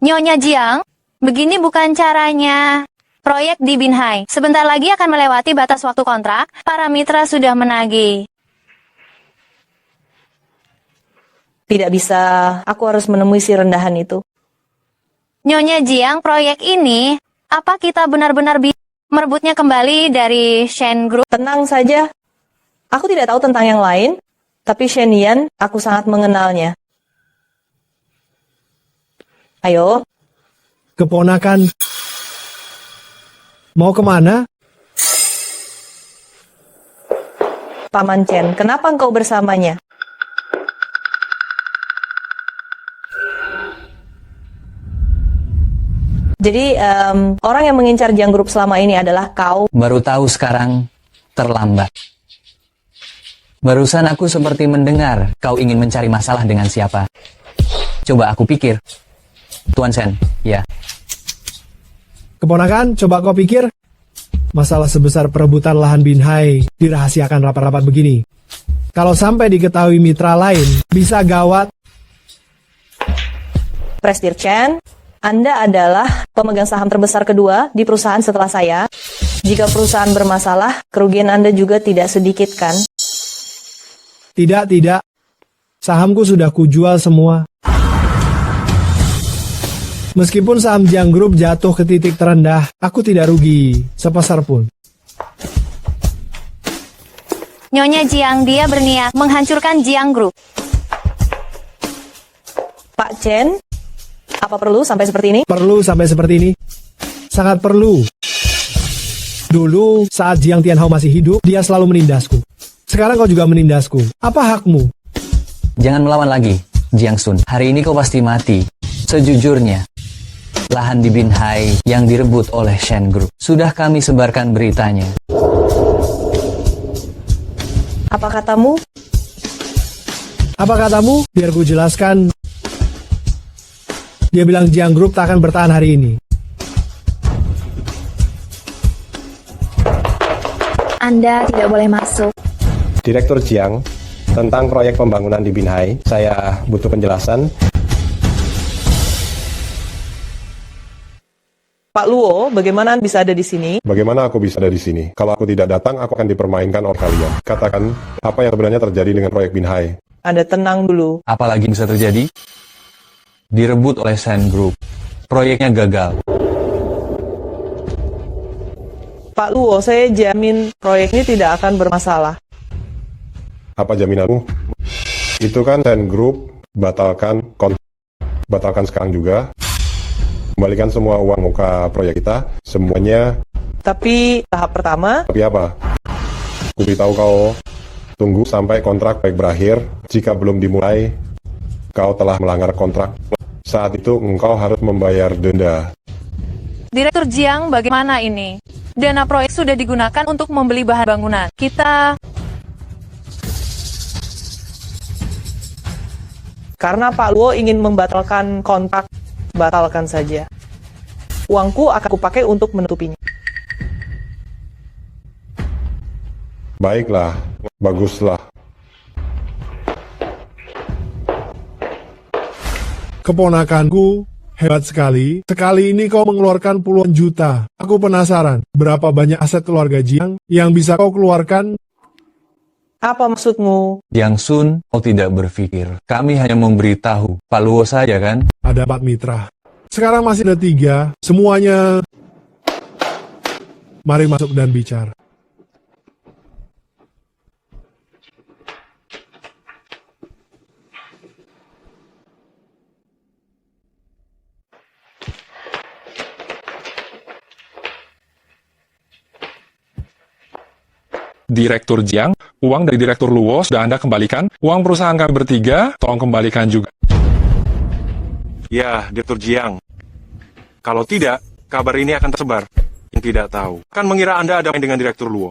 Nyonya Jiang, begini bukan caranya. Proyek di Binhai sebentar lagi akan melewati batas waktu kontrak, para mitra sudah menagih. Tidak bisa, aku harus menemui si rendahan itu. Nyonya Jiang, proyek ini, apa kita benar-benar bisa merebutnya kembali dari Shen Group? Tenang saja, aku tidak tahu tentang yang lain, tapi Shen Yan, aku sangat mengenalnya. Ayo. Keponakan. Mau kemana? Paman Chen, kenapa engkau bersamanya? Jadi, orang yang mengincar Jiang Group selama ini adalah kau. Baru tahu sekarang, terlambat. Barusan aku seperti mendengar kau ingin mencari masalah dengan siapa. Coba aku pikir. Tuan Shen, ya. Keponakan, coba kau pikir. Masalah sebesar perebutan lahan Binhai dirahasiakan rapat-rapat begini. Kalau sampai diketahui mitra lain, bisa gawat. Prestir Chen, Anda adalah pemegang saham terbesar kedua di perusahaan setelah saya. Jika perusahaan bermasalah, kerugian Anda juga tidak sedikit kan? Tidak. Sahamku sudah kujual semua. Meskipun saham Jiang Group jatuh ke titik terendah, aku tidak rugi sepeser pun. Nyonya Jiang, dia berniat menghancurkan Jiang Group. Pak Chen, apa perlu sampai seperti ini? Perlu sampai seperti ini. Sangat perlu. Dulu, saat Jiang Tianhao masih hidup, dia selalu menindasku. Sekarang kau juga menindasku. Apa hakmu? Jangan melawan lagi, Jiang Sun. Hari ini kau pasti mati. Sejujurnya, lahan di Binhai yang direbut oleh Shen Group. Sudah kami sebarkan beritanya. Apa katamu? Apa katamu? Biar ku jelaskan. Dia bilang Jiang Group tak akan bertahan hari ini. Anda tidak boleh masuk. Direktur Jiang, tentang proyek pembangunan di Binhai, saya butuh penjelasan. Pak Luo, bagaimana bisa ada di sini? Bagaimana aku bisa ada di sini? Kalau aku tidak datang, aku akan dipermainkan oleh kalian. Katakan, apa yang sebenarnya terjadi dengan proyek Binhai? Anda tenang dulu. Apalagi bisa terjadi? Direbut oleh Shen Group. Proyeknya gagal. Pak Luo, saya jamin proyek ini tidak akan bermasalah. Apa jaminanmu? Itu kan Shen Group batalkan sekarang juga. Kembalikan semua uang muka proyek kita, semuanya. Tapi tahap pertama. Tapi apa? Ku beritahu kau, tunggu sampai kontrak proyek berakhir. Jika belum dimulai, kau telah melanggar kontrak. Saat itu engkau harus membayar denda. Direktur Jiang, bagaimana ini? Dana proyek sudah digunakan untuk membeli bahan bangunan. Karena Pak Luo ingin membatalkan kontrak, batalkan saja. Uangku akan kupakai untuk menutupinya. Baiklah, baguslah. Keponakanku, hebat sekali. Sekali ini kau mengeluarkan puluhan juta. Aku penasaran, berapa banyak aset keluarga Jiang yang bisa kau keluarkan? Apa maksudmu? Jiang Sun, kau tidak berpikir. Kami hanya memberitahu Pak Luo saja kan? Ada 4 mitra. Sekarang masih ada 3. Semuanya... Mari masuk dan bicara. Direktur Jiang, uang dari Direktur Luo sudah Anda kembalikan. Uang perusahaan kami bertiga, tolong kembalikan juga. Ya, Direktur Jiang. Kalau tidak, kabar ini akan tersebar. Yang tidak tahu, kan mengira Anda ada main dengan Direktur Luo.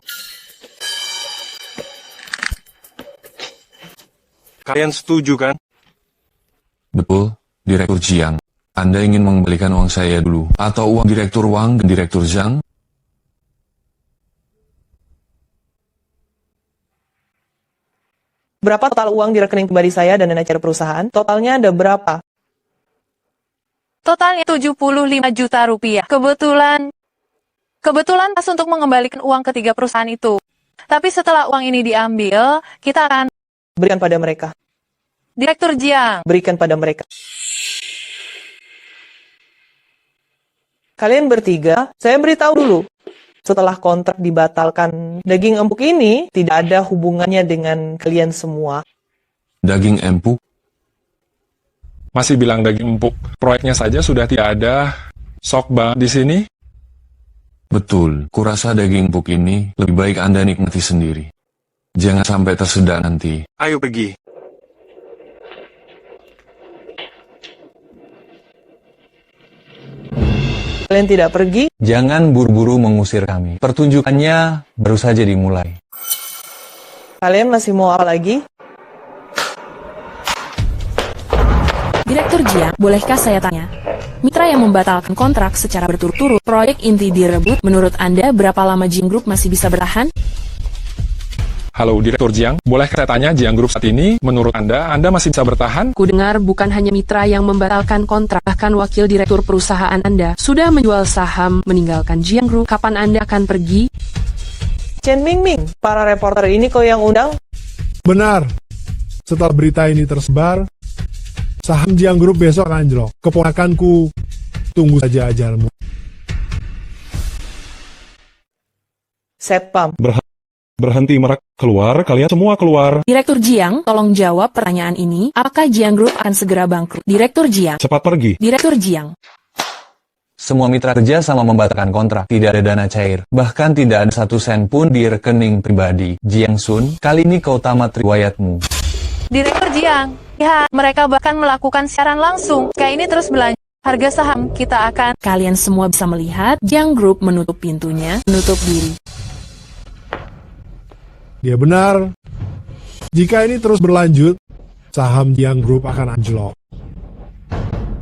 Kalian setuju kan? Betul, Direktur Jiang. Anda ingin mengembalikan uang saya dulu, atau uang Direktur Wang dan Direktur Zhang? Berapa total uang di rekening pribadi saya dan dana cair perusahaan? Totalnya ada berapa? Totalnya 75 juta rupiah. Kebetulan pas untuk mengembalikan uang ketiga perusahaan itu. Tapi setelah uang ini diambil, kita akan Berikan pada mereka. Direktur Jiang. Berikan pada mereka. Kalian bertiga, saya beritahu dulu. Setelah kontrak dibatalkan, daging empuk ini tidak ada hubungannya dengan kalian semua. Daging empuk? Masih bilang daging empuk. Proyeknya saja sudah tidak ada. Sok banget di sini. Betul, kurasa daging empuk ini lebih baik Anda nikmati sendiri. Jangan sampai tersedak nanti. Ayo pergi. Kalian tidak pergi? Jangan buru-buru mengusir kami. Pertunjukannya baru saja dimulai. Kalian masih mau apa lagi? Direktur Jiang, bolehkah saya tanya? Mitra yang membatalkan kontrak secara berturut-turut, proyek inti direbut, menurut Anda berapa lama Jiang Group masih bisa bertahan? Halo Direktur Jiang, bolehkah saya tanya Jiang Group saat ini, menurut Anda masih bisa bertahan? Ku dengar bukan hanya mitra yang membatalkan kontrak, bahkan wakil direktur perusahaan Anda sudah menjual saham, meninggalkan Jiang Group. Kapan Anda akan pergi? Chen Mingming, para reporter ini kau yang undang? Benar. Setelah berita ini tersebar, saham Jiang Group besok akan anjlok. Keponakanku, tunggu saja ajalmu. Setpam. Berhenti merak, keluar, kalian semua keluar. Direktur Jiang, tolong jawab pertanyaan ini. Apakah Jiang Group akan segera bangkrut? Direktur Jiang. Cepat pergi. Direktur Jiang. Semua mitra kerja sama membatalkan kontrak. Tidak ada dana cair. Bahkan tidak ada 1 sen pun di rekening pribadi. Jiang Sun, kali ini kau tamat riwayatmu. Direktur Jiang. Ya, mereka bahkan melakukan siaran langsung. Kayak ini terus berlanjut. Harga saham kita akan... Kalian semua bisa melihat, Jiang Group menutup pintunya, menutup diri. Dia benar. Jika ini terus berlanjut, saham Jiang Group akan anjlok.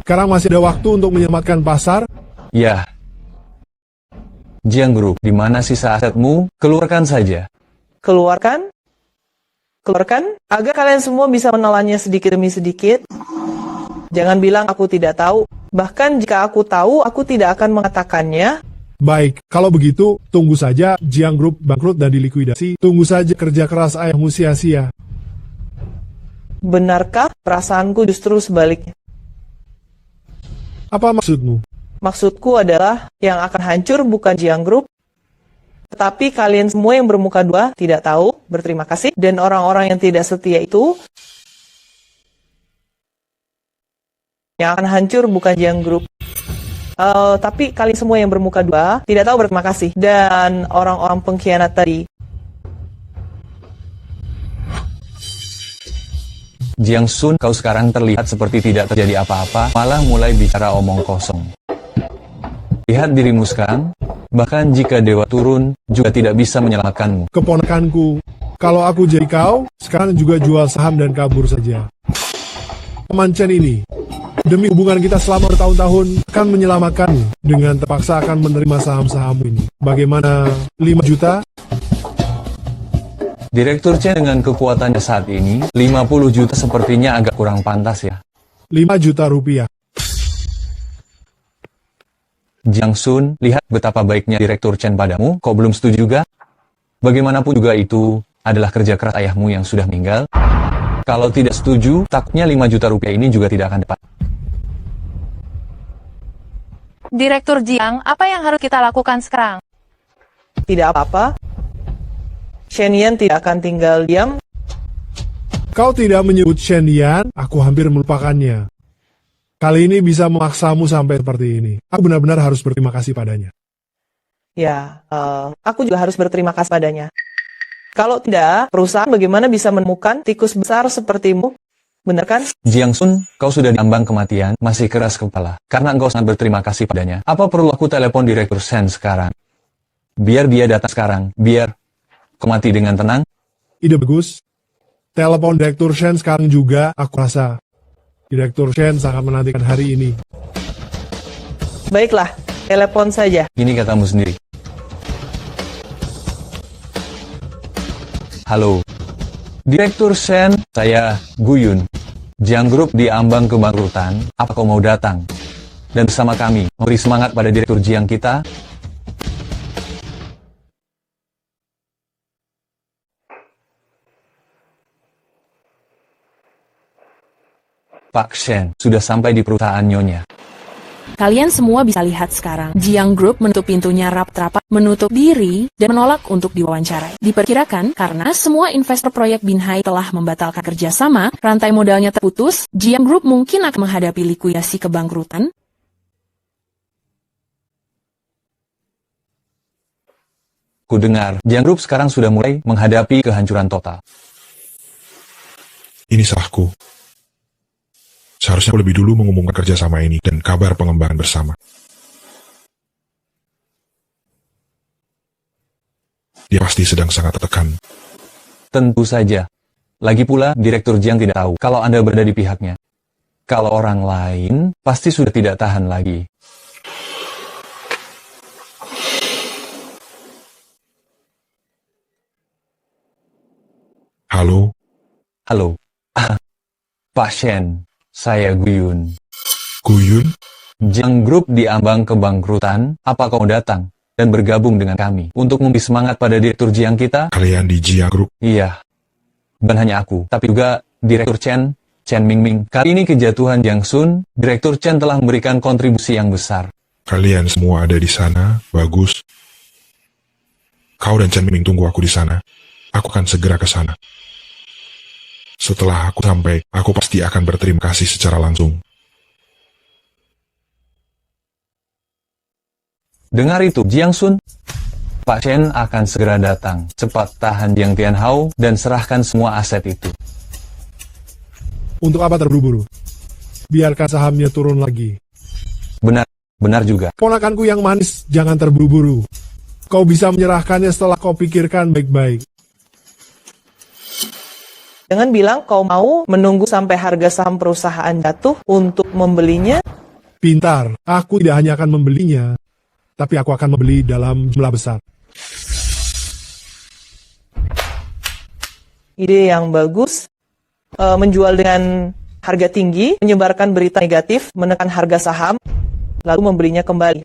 Sekarang masih ada waktu untuk menyelamatkan pasar. Ya. Jiang Group, di mana sisa asetmu? Keluarkan saja. Keluarkan? Keluarkan? Agar kalian semua bisa menelannya sedikit demi sedikit. Jangan bilang aku tidak tahu. Bahkan jika aku tahu, aku tidak akan mengatakannya. Baik, kalau begitu, tunggu saja Jiang Group bangkrut dan dilikuidasi. Tunggu saja kerja keras ayahmu sia-sia. Benarkah? Perasaanku justru sebaliknya. Apa maksudmu? Maksudku adalah, yang akan hancur bukan Jiang Group, tetapi kalian semua yang bermuka dua, tidak tahu, berterima kasih, dan orang-orang yang tidak setia itu, yang akan hancur bukan Jiang Group. Tapi kalian semua yang bermuka dua tidak tahu berterima kasih, dan orang-orang pengkhianat tadi. Jiang Sun, kau sekarang terlihat seperti tidak terjadi apa-apa, malah mulai bicara omong kosong. Lihat dirimu sekarang, bahkan jika dewa turun, juga tidak bisa menyelamatkanmu. Keponakanku, kalau aku jadi kau, sekarang juga jual saham dan kabur saja. Paman Chen ini, demi hubungan kita selama bertahun-tahun, akan menyelamatkanmu. Dengan terpaksa akan menerima saham-sahammu ini. Bagaimana 5 juta? Direktur Chen dengan kekuatannya saat ini, 50 juta sepertinya agak kurang pantas ya. 5 juta rupiah. Jiang Sun, lihat betapa baiknya Direktur Chen padamu, kau belum setuju juga? Bagaimanapun juga itu adalah kerja keras ayahmu yang sudah meninggal. Kalau tidak setuju, takutnya 5 juta rupiah ini juga tidak akan dapat. Direktur Jiang, apa yang harus kita lakukan sekarang? Tidak apa-apa. Shen Yan tidak akan tinggal diam. Kau tidak menyebut Shen Yan, aku hampir melupakannya. Kali ini bisa memaksamu sampai seperti ini. Aku benar-benar harus berterima kasih padanya. Ya, aku juga harus berterima kasih padanya. Kalau tidak, perusahaan bagaimana bisa menemukan tikus besar sepertimu? Benar kan? Jiang Sun, kau sudah diambang kematian, masih keras kepala. Karena engkau sangat berterima kasih padanya. Apa perlu aku telepon Direktur Shen sekarang? Biar dia datang sekarang, biar kau mati dengan tenang. Ide bagus. Telepon Direktur Shen sekarang juga, aku rasa. Direktur Shen sangat menantikan hari ini. Baiklah, telepon saja. Ini katamu sendiri. Halo. Direktur Shen, saya Guyun. Jiang Group diambang kebangkrutan, apa kau mau datang? Dan bersama kami, memberi semangat pada Direktur Jiang kita. Pak Shen, sudah sampai di perusahaan Nyonya. Kalian semua bisa lihat sekarang, Jiang Group menutup pintunya rapat-rapat, menutup diri, dan menolak untuk diwawancarai. Diperkirakan, karena semua investor proyek Binhai telah membatalkan kerjasama, rantai modalnya terputus, Jiang Group mungkin akan menghadapi likuidasi kebangkrutan. Ku dengar, Jiang Group sekarang sudah mulai menghadapi kehancuran total. Ini salahku. Seharusnya aku lebih dulu mengumumkan kerjasama ini dan kabar pengembangan bersama. Dia pasti sedang sangat tertekan. Tentu saja. Lagi pula, Direktur Jiang tidak tahu kalau Anda berada di pihaknya. Kalau orang lain, pasti sudah tidak tahan lagi. Halo? Halo. Pak Shen. Saya Guyun. Guyun? Jiang Group diambang kebangkrutan, apa kau datang dan bergabung dengan kami untuk memberi semangat pada Direktur Jiang kita? Kalian di Jiang Group? Iya. Bukan hanya aku, tapi juga Direktur Chen Mingming. Kali ini kejatuhan Jiang Sun, Direktur Chen telah memberikan kontribusi yang besar. Kalian semua ada di sana, bagus. Kau dan Chen Mingming tunggu aku di sana. Aku akan segera ke sana. Setelah aku sampai, aku pasti akan berterima kasih secara langsung. Dengar itu, Jiang Sun. Pak Shen akan segera datang. Cepat tahan Jiang Tianhao dan serahkan semua aset itu. Untuk apa terburu-buru? Biarkan sahamnya turun lagi. Benar juga. Ponakanku yang manis, jangan terburu-buru. Kau bisa menyerahkannya setelah kau pikirkan baik-baik. Jangan bilang kau mau menunggu sampai harga saham perusahaan jatuh untuk membelinya. Pintar, aku tidak hanya akan membelinya, tapi aku akan membeli dalam jumlah besar. Ide yang bagus. Menjual dengan harga tinggi, menyebarkan berita negatif, menekan harga saham, lalu membelinya kembali.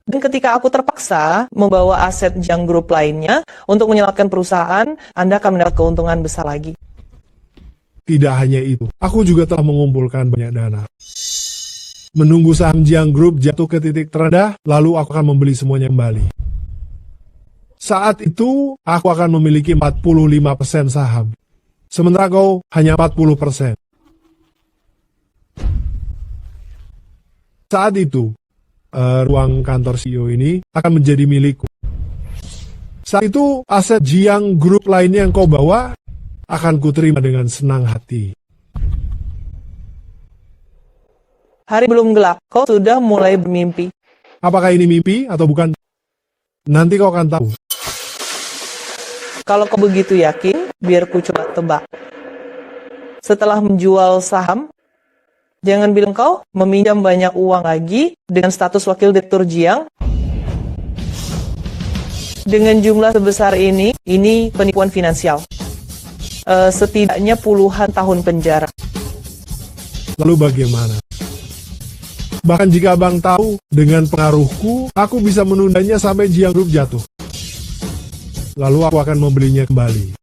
Dan ketika aku terpaksa membawa aset Jiang Group lainnya untuk menyelamatkan perusahaan, Anda akan mendapat keuntungan besar lagi. Tidak hanya itu, aku juga telah mengumpulkan banyak dana. Menunggu saham Jiang Group jatuh ke titik terendah, lalu aku akan membeli semuanya kembali. Saat itu, aku akan memiliki 45% saham. Sementara kau hanya 40%. Saat itu, ruang kantor CEO ini akan menjadi milikku. Saat itu, aset Jiang Group lainnya yang kau bawa akan kuterima dengan senang hati. Hari belum gelap, kau sudah mulai bermimpi. Apakah ini mimpi atau bukan? Nanti kau akan tahu. Kalau kau begitu yakin, biar ku coba tebak. Setelah menjual saham, jangan bilang kau meminjam banyak uang lagi dengan status wakil direktur Jiang. Dengan jumlah sebesar ini penipuan finansial. Setidaknya puluhan tahun penjara. lalu bagaimana? Bahkan jika abang tahu, dengan pengaruhku, aku bisa menundanya sampai Jiang Group jatuh. Lalu aku akan membelinya kembali.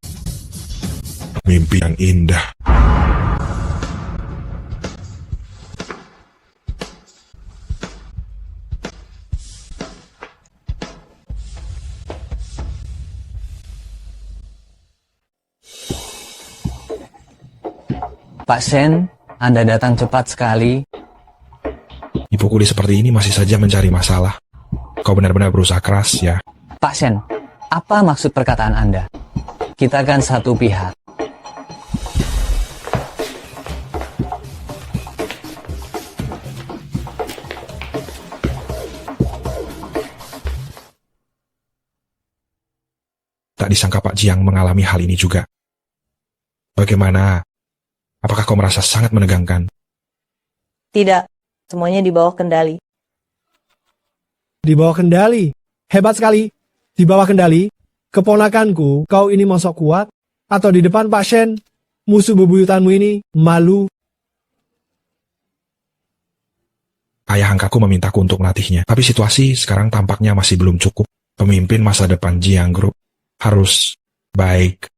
Mimpi yang indah. Pak Shen, Anda datang cepat sekali. Dipukuli seperti ini masih saja mencari masalah. Kau benar-benar berusaha keras ya. Pak Shen, apa maksud perkataan Anda? Kita kan satu pihak. Tak disangka Pak Jiang mengalami hal ini juga. Bagaimana? Apakah kau merasa sangat menegangkan? Tidak, semuanya di bawah kendali. Di bawah kendali. Hebat sekali. Di bawah kendali. Keponakanku, kau ini mosok kuat? Atau di depan Pak Shen, musuh bebuyutanmu ini, malu? Ayah angkatku memintaku untuk melatihnya. Tapi situasi sekarang tampaknya masih belum cukup. Pemimpin masa depan Jiang Group harus baik.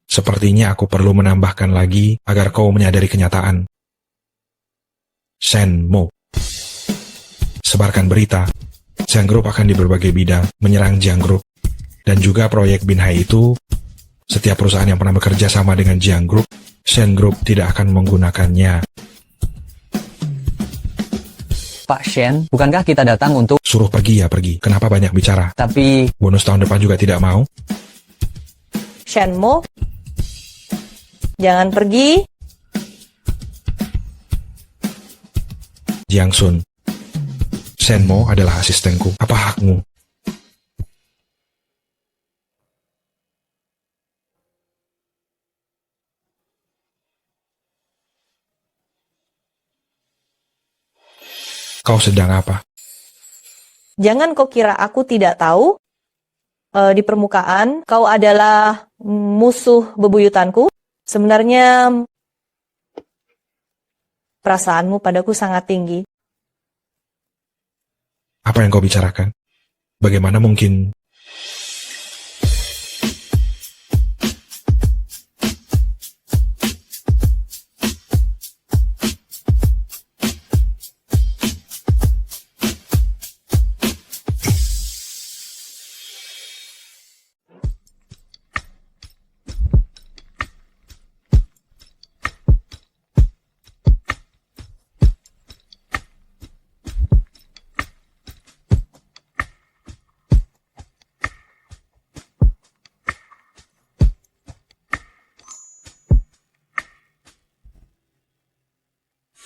Sepertinya aku perlu menambahkan lagi agar kau menyadari kenyataan. Shen Mo. Sebarkan berita. Jiang Group akan di berbagai bidang menyerang Jiang Group. Dan juga proyek Binhai itu, setiap perusahaan yang pernah bekerja sama dengan Jiang Group, Shen Group tidak akan menggunakannya. Pak Shen, bukankah kita datang untuk... Suruh pergi ya pergi. Kenapa banyak bicara? Tapi... Bonus tahun depan juga tidak mau? Shenmo, jangan pergi. Jiang Sun. Shenmo adalah asistenku. Apa hakmu? Kau sedang apa? Jangan kau kira aku tidak tahu. Di permukaan, kau adalah musuh bebuyutanku. Sebenarnya, perasaanmu padaku sangat tinggi. Apa yang kau bicarakan? Bagaimana mungkin?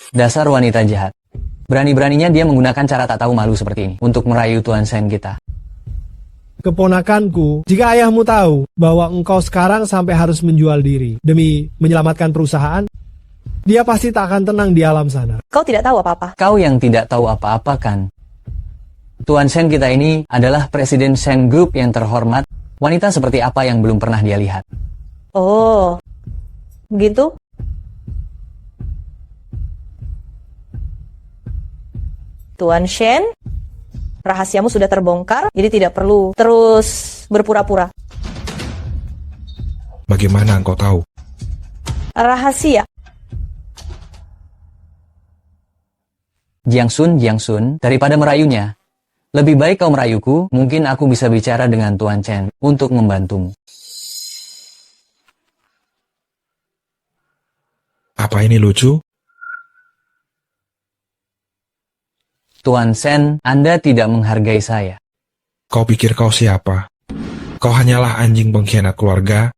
Dasar wanita jahat. Berani-beraninya dia menggunakan cara tak tahu malu seperti ini untuk merayu Tuan Shen kita. Keponakanku, jika ayahmu tahu bahwa engkau sekarang sampai harus menjual diri demi menyelamatkan perusahaan, dia pasti tak akan tenang di alam sana. Kau tidak tahu apa-apa. Kau yang tidak tahu apa-apa kan? Tuan Shen kita ini adalah Presiden Shen Group yang terhormat. Wanita seperti apa yang belum pernah dia lihat? Oh, begitu? Tuan Shen, rahasiamu sudah terbongkar, jadi tidak perlu terus berpura-pura. Bagaimana engkau tahu? Rahasia. Jiang Sun, daripada merayunya, lebih baik kau merayuku, mungkin aku bisa bicara dengan Tuan Chen untuk membantumu. Apa ini lucu? Tuan Shen, Anda tidak menghargai saya. Kau pikir kau siapa? Kau hanyalah anjing pengkhianat keluarga,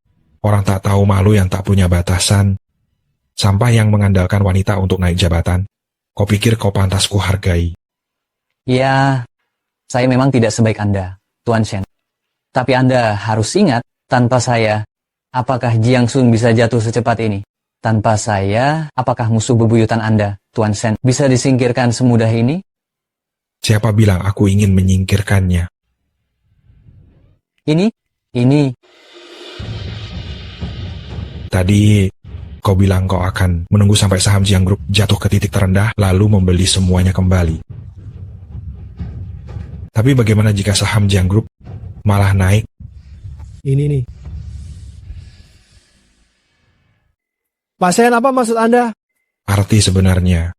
orang tak tahu malu yang tak punya batasan, sampah yang mengandalkan wanita untuk naik jabatan. Kau pikir kau pantas ku hargai? Ya, saya memang tidak sebaik Anda, Tuan Shen. Tapi Anda harus ingat, tanpa saya, apakah Jiang Sun bisa jatuh secepat ini? Tanpa saya, apakah musuh bebuyutan Anda, Tuan Shen, bisa disingkirkan semudah ini? Siapa bilang aku ingin menyingkirkannya? Ini. Tadi, Kau bilang kau akan menunggu sampai saham Jiang Group jatuh ke titik terendah, lalu membeli semuanya kembali. Tapi bagaimana jika saham Jiang Group malah naik? Ini nih. Pak Shen, apa maksud Anda? Arti sebenarnya,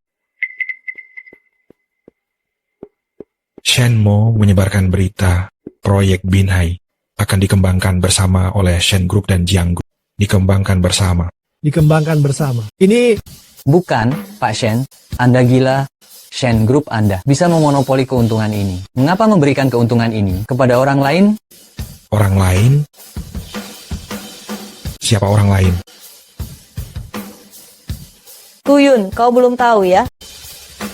Shen Mo menyebarkan berita proyek Binhai akan dikembangkan bersama oleh Shen Group dan Jiang Group. Dikembangkan bersama. Dikembangkan bersama. Ini Bukan, Pak Shen. Anda gila. Shen Group Anda bisa memonopoli keuntungan ini. Mengapa memberikan keuntungan ini kepada orang lain? Orang lain? Siapa orang lain? Kuyun, kau belum tahu ya?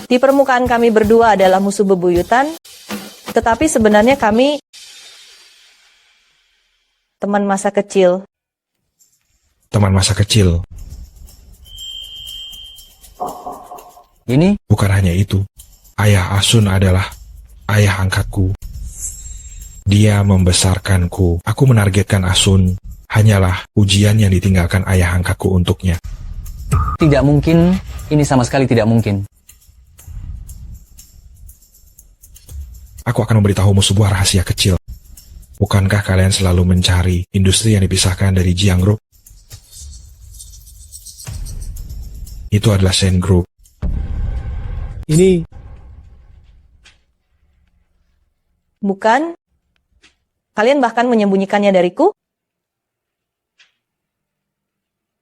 Di permukaan kami berdua adalah musuh bebuyutan, tetapi sebenarnya kami teman masa kecil. Teman masa kecil. Ini? Bukan hanya itu. Ayah Asun adalah ayah angkatku. Dia membesarkanku. Aku menargetkan Asun hanyalah ujian yang ditinggalkan ayah angkatku untuknya. Tidak mungkin. Ini sama sekali tidak mungkin. Aku akan memberitahumu sebuah rahasia kecil. Bukankah kalian selalu mencari industri yang dipisahkan dari Jiang Group? Itu adalah Shen Group. ini Bukan? Kalian bahkan menyembunyikannya dariku?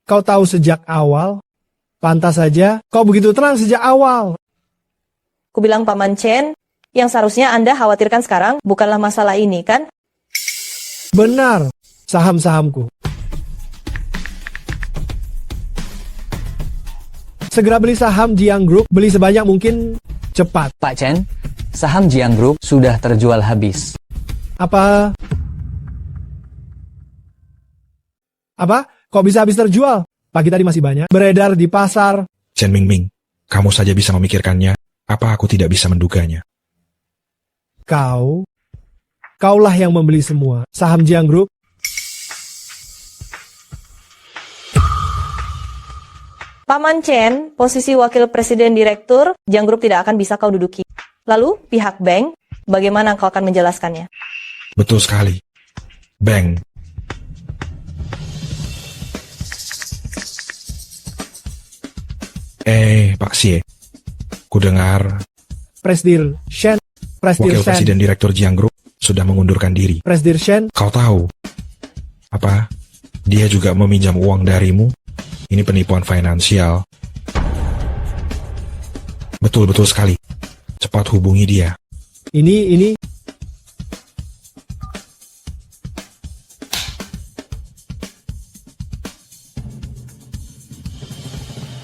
kau tahu sejak awal. Pantas saja kau begitu tenang sejak awal. Kubilang Paman Chen, yang seharusnya Anda khawatirkan sekarang bukanlah masalah ini, kan? Benar, saham-sahamku. Segera beli saham Jiang Group, beli sebanyak mungkin, cepat. Pak Chen, saham Jiang Group sudah terjual habis. Apa? Kok bisa habis terjual? Pagi tadi masih banyak. Beredar di pasar. Chen Mingming, kamu saja bisa memikirkannya. Apa aku tidak bisa menduganya? Kaulah yang membeli semua. Saham Jiang Group. Paman Chen, posisi wakil presiden direktur, Jiang Group tidak akan bisa kau duduki. Lalu, pihak bank, bagaimana kau akan menjelaskannya? Betul sekali. Bank. Pak Xie. Kudengar Presdir Shen. wakil presiden direktur Jiang Group sudah mengundurkan diri. Presdir Shen. Kau tahu? Apa? Dia juga meminjam uang darimu? Ini penipuan finansial. Betul-betul sekali. Cepat hubungi dia. Ini.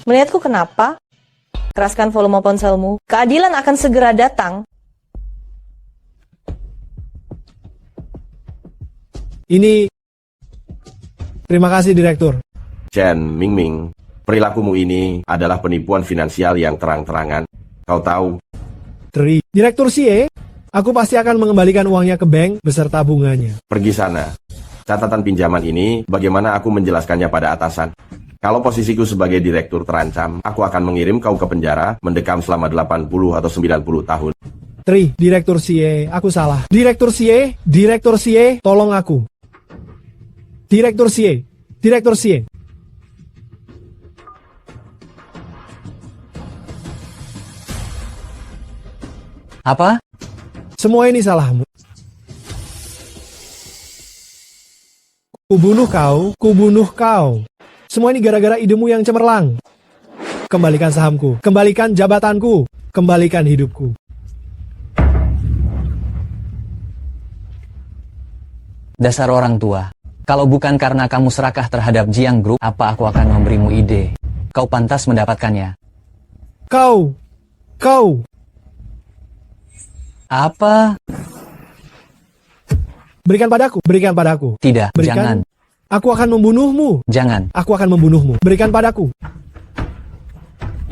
Melihatku kenapa? Keraskan volume ponselmu. Keadilan akan segera datang. Ini. Terima kasih, Direktur. Chen Mingming, perilakumu ini adalah penipuan finansial yang terang-terangan. Kau tahu? Direktur Xie, aku pasti akan mengembalikan uangnya ke bank beserta bunganya. Pergi sana. Catatan pinjaman ini, bagaimana aku menjelaskannya pada atasan? Kalau posisiku sebagai direktur terancam, aku akan mengirim kau ke penjara, mendekam selama 80 atau 90 tahun. Direktur Xie, aku salah. Direktur Xie, tolong aku. Direktur Xie. Apa? Semua ini salahmu. Kubunuh kau. Semua ini gara-gara idemu yang cemerlang. Kembalikan sahamku, kembalikan jabatanku, kembalikan hidupku. Dasar orang tua. Kalau bukan karena kamu serakah terhadap Jiang Group, apa aku akan memberimu ide? Kau pantas mendapatkannya. Kau. Apa? Berikan padaku. Tidak, Berikan. jangan. Aku akan membunuhmu. Jangan. Aku akan membunuhmu. Berikan padaku.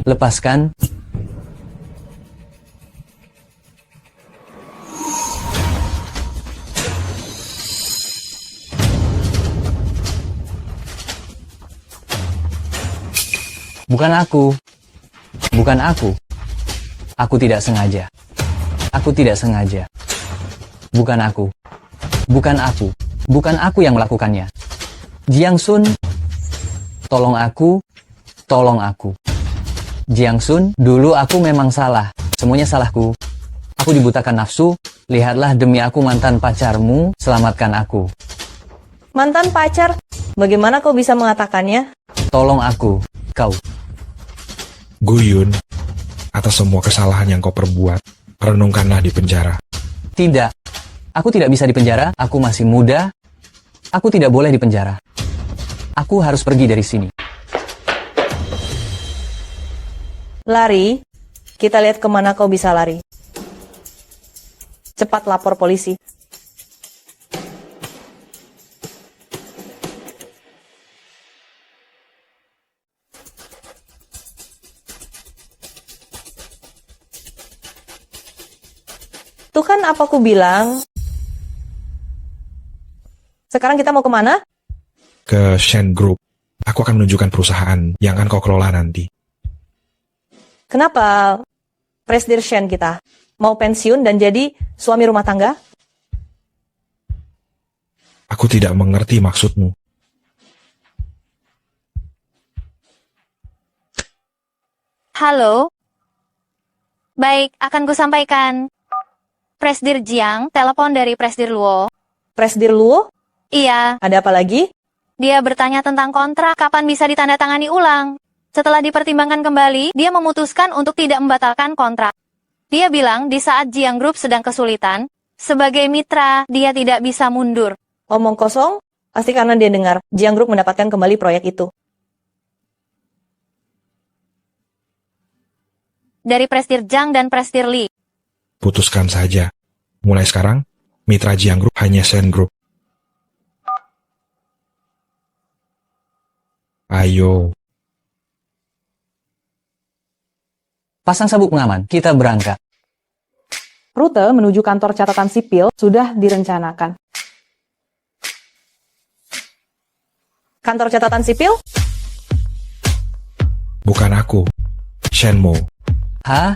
Lepaskan. Bukan aku. Bukan aku. Aku tidak sengaja. Aku tidak sengaja. Bukan aku. Bukan aku. Bukan aku yang melakukannya. Jiang Sun, tolong aku. Tolong aku. Jiang Sun, dulu aku memang salah. Semuanya salahku. Aku dibutakan nafsu. Lihatlah, demi aku mantan pacarmu, selamatkan aku. Mantan pacar? Bagaimana kau bisa mengatakannya? Tolong aku, kau. Guyun, atas semua kesalahan yang kau perbuat, renungkanlah di penjara. Tidak. Aku tidak bisa dipenjara. Aku masih muda. Aku tidak boleh dipenjara. Aku harus pergi dari sini. Lari? Kita lihat kemana kau bisa lari. Cepat lapor polisi. Tuh kan apa aku bilang. Sekarang kita mau kemana? Ke Shen Group. Aku akan menunjukkan perusahaan yang akan kau kelola nanti. Kenapa Presdir Shen kita mau pensiun dan jadi suami rumah tangga? Aku tidak mengerti maksudmu. Halo? Baik, akan kusampaikan. Presdir Jiang, telepon dari Presdir Luo. Presdir Luo? Iya. Ada apa lagi? Dia bertanya tentang kontrak, kapan bisa ditandatangani ulang. Setelah dipertimbangkan kembali, dia memutuskan untuk tidak membatalkan kontrak. Dia bilang di saat Jiang Group sedang kesulitan, sebagai mitra, dia tidak bisa mundur. Omong kosong? Pasti karena dia dengar Jiang Group mendapatkan kembali proyek itu. Dari Presdir Jiang dan Presdir Li. Putuskan saja. Mulai sekarang, mitra Jiang Group hanya Shen Group. Ayo. Pasang sabuk pengaman, kita berangkat. Rute menuju kantor catatan sipil sudah direncanakan. Kantor catatan sipil? Bukan aku. Shenmo. Hah?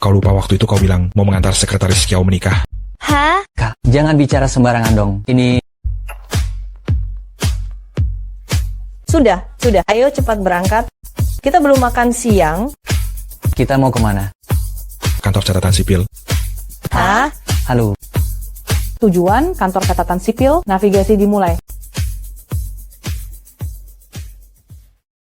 Kau lupa waktu itu kau bilang mau mengantar sekretaris Xiao menikah. Hah? Kak, jangan bicara sembarangan dong. Ini... Sudah. Ayo cepat berangkat. Kita belum makan siang. Kita mau kemana? Kantor catatan sipil. Hah? Halo. Tujuan kantor catatan sipil, navigasi dimulai.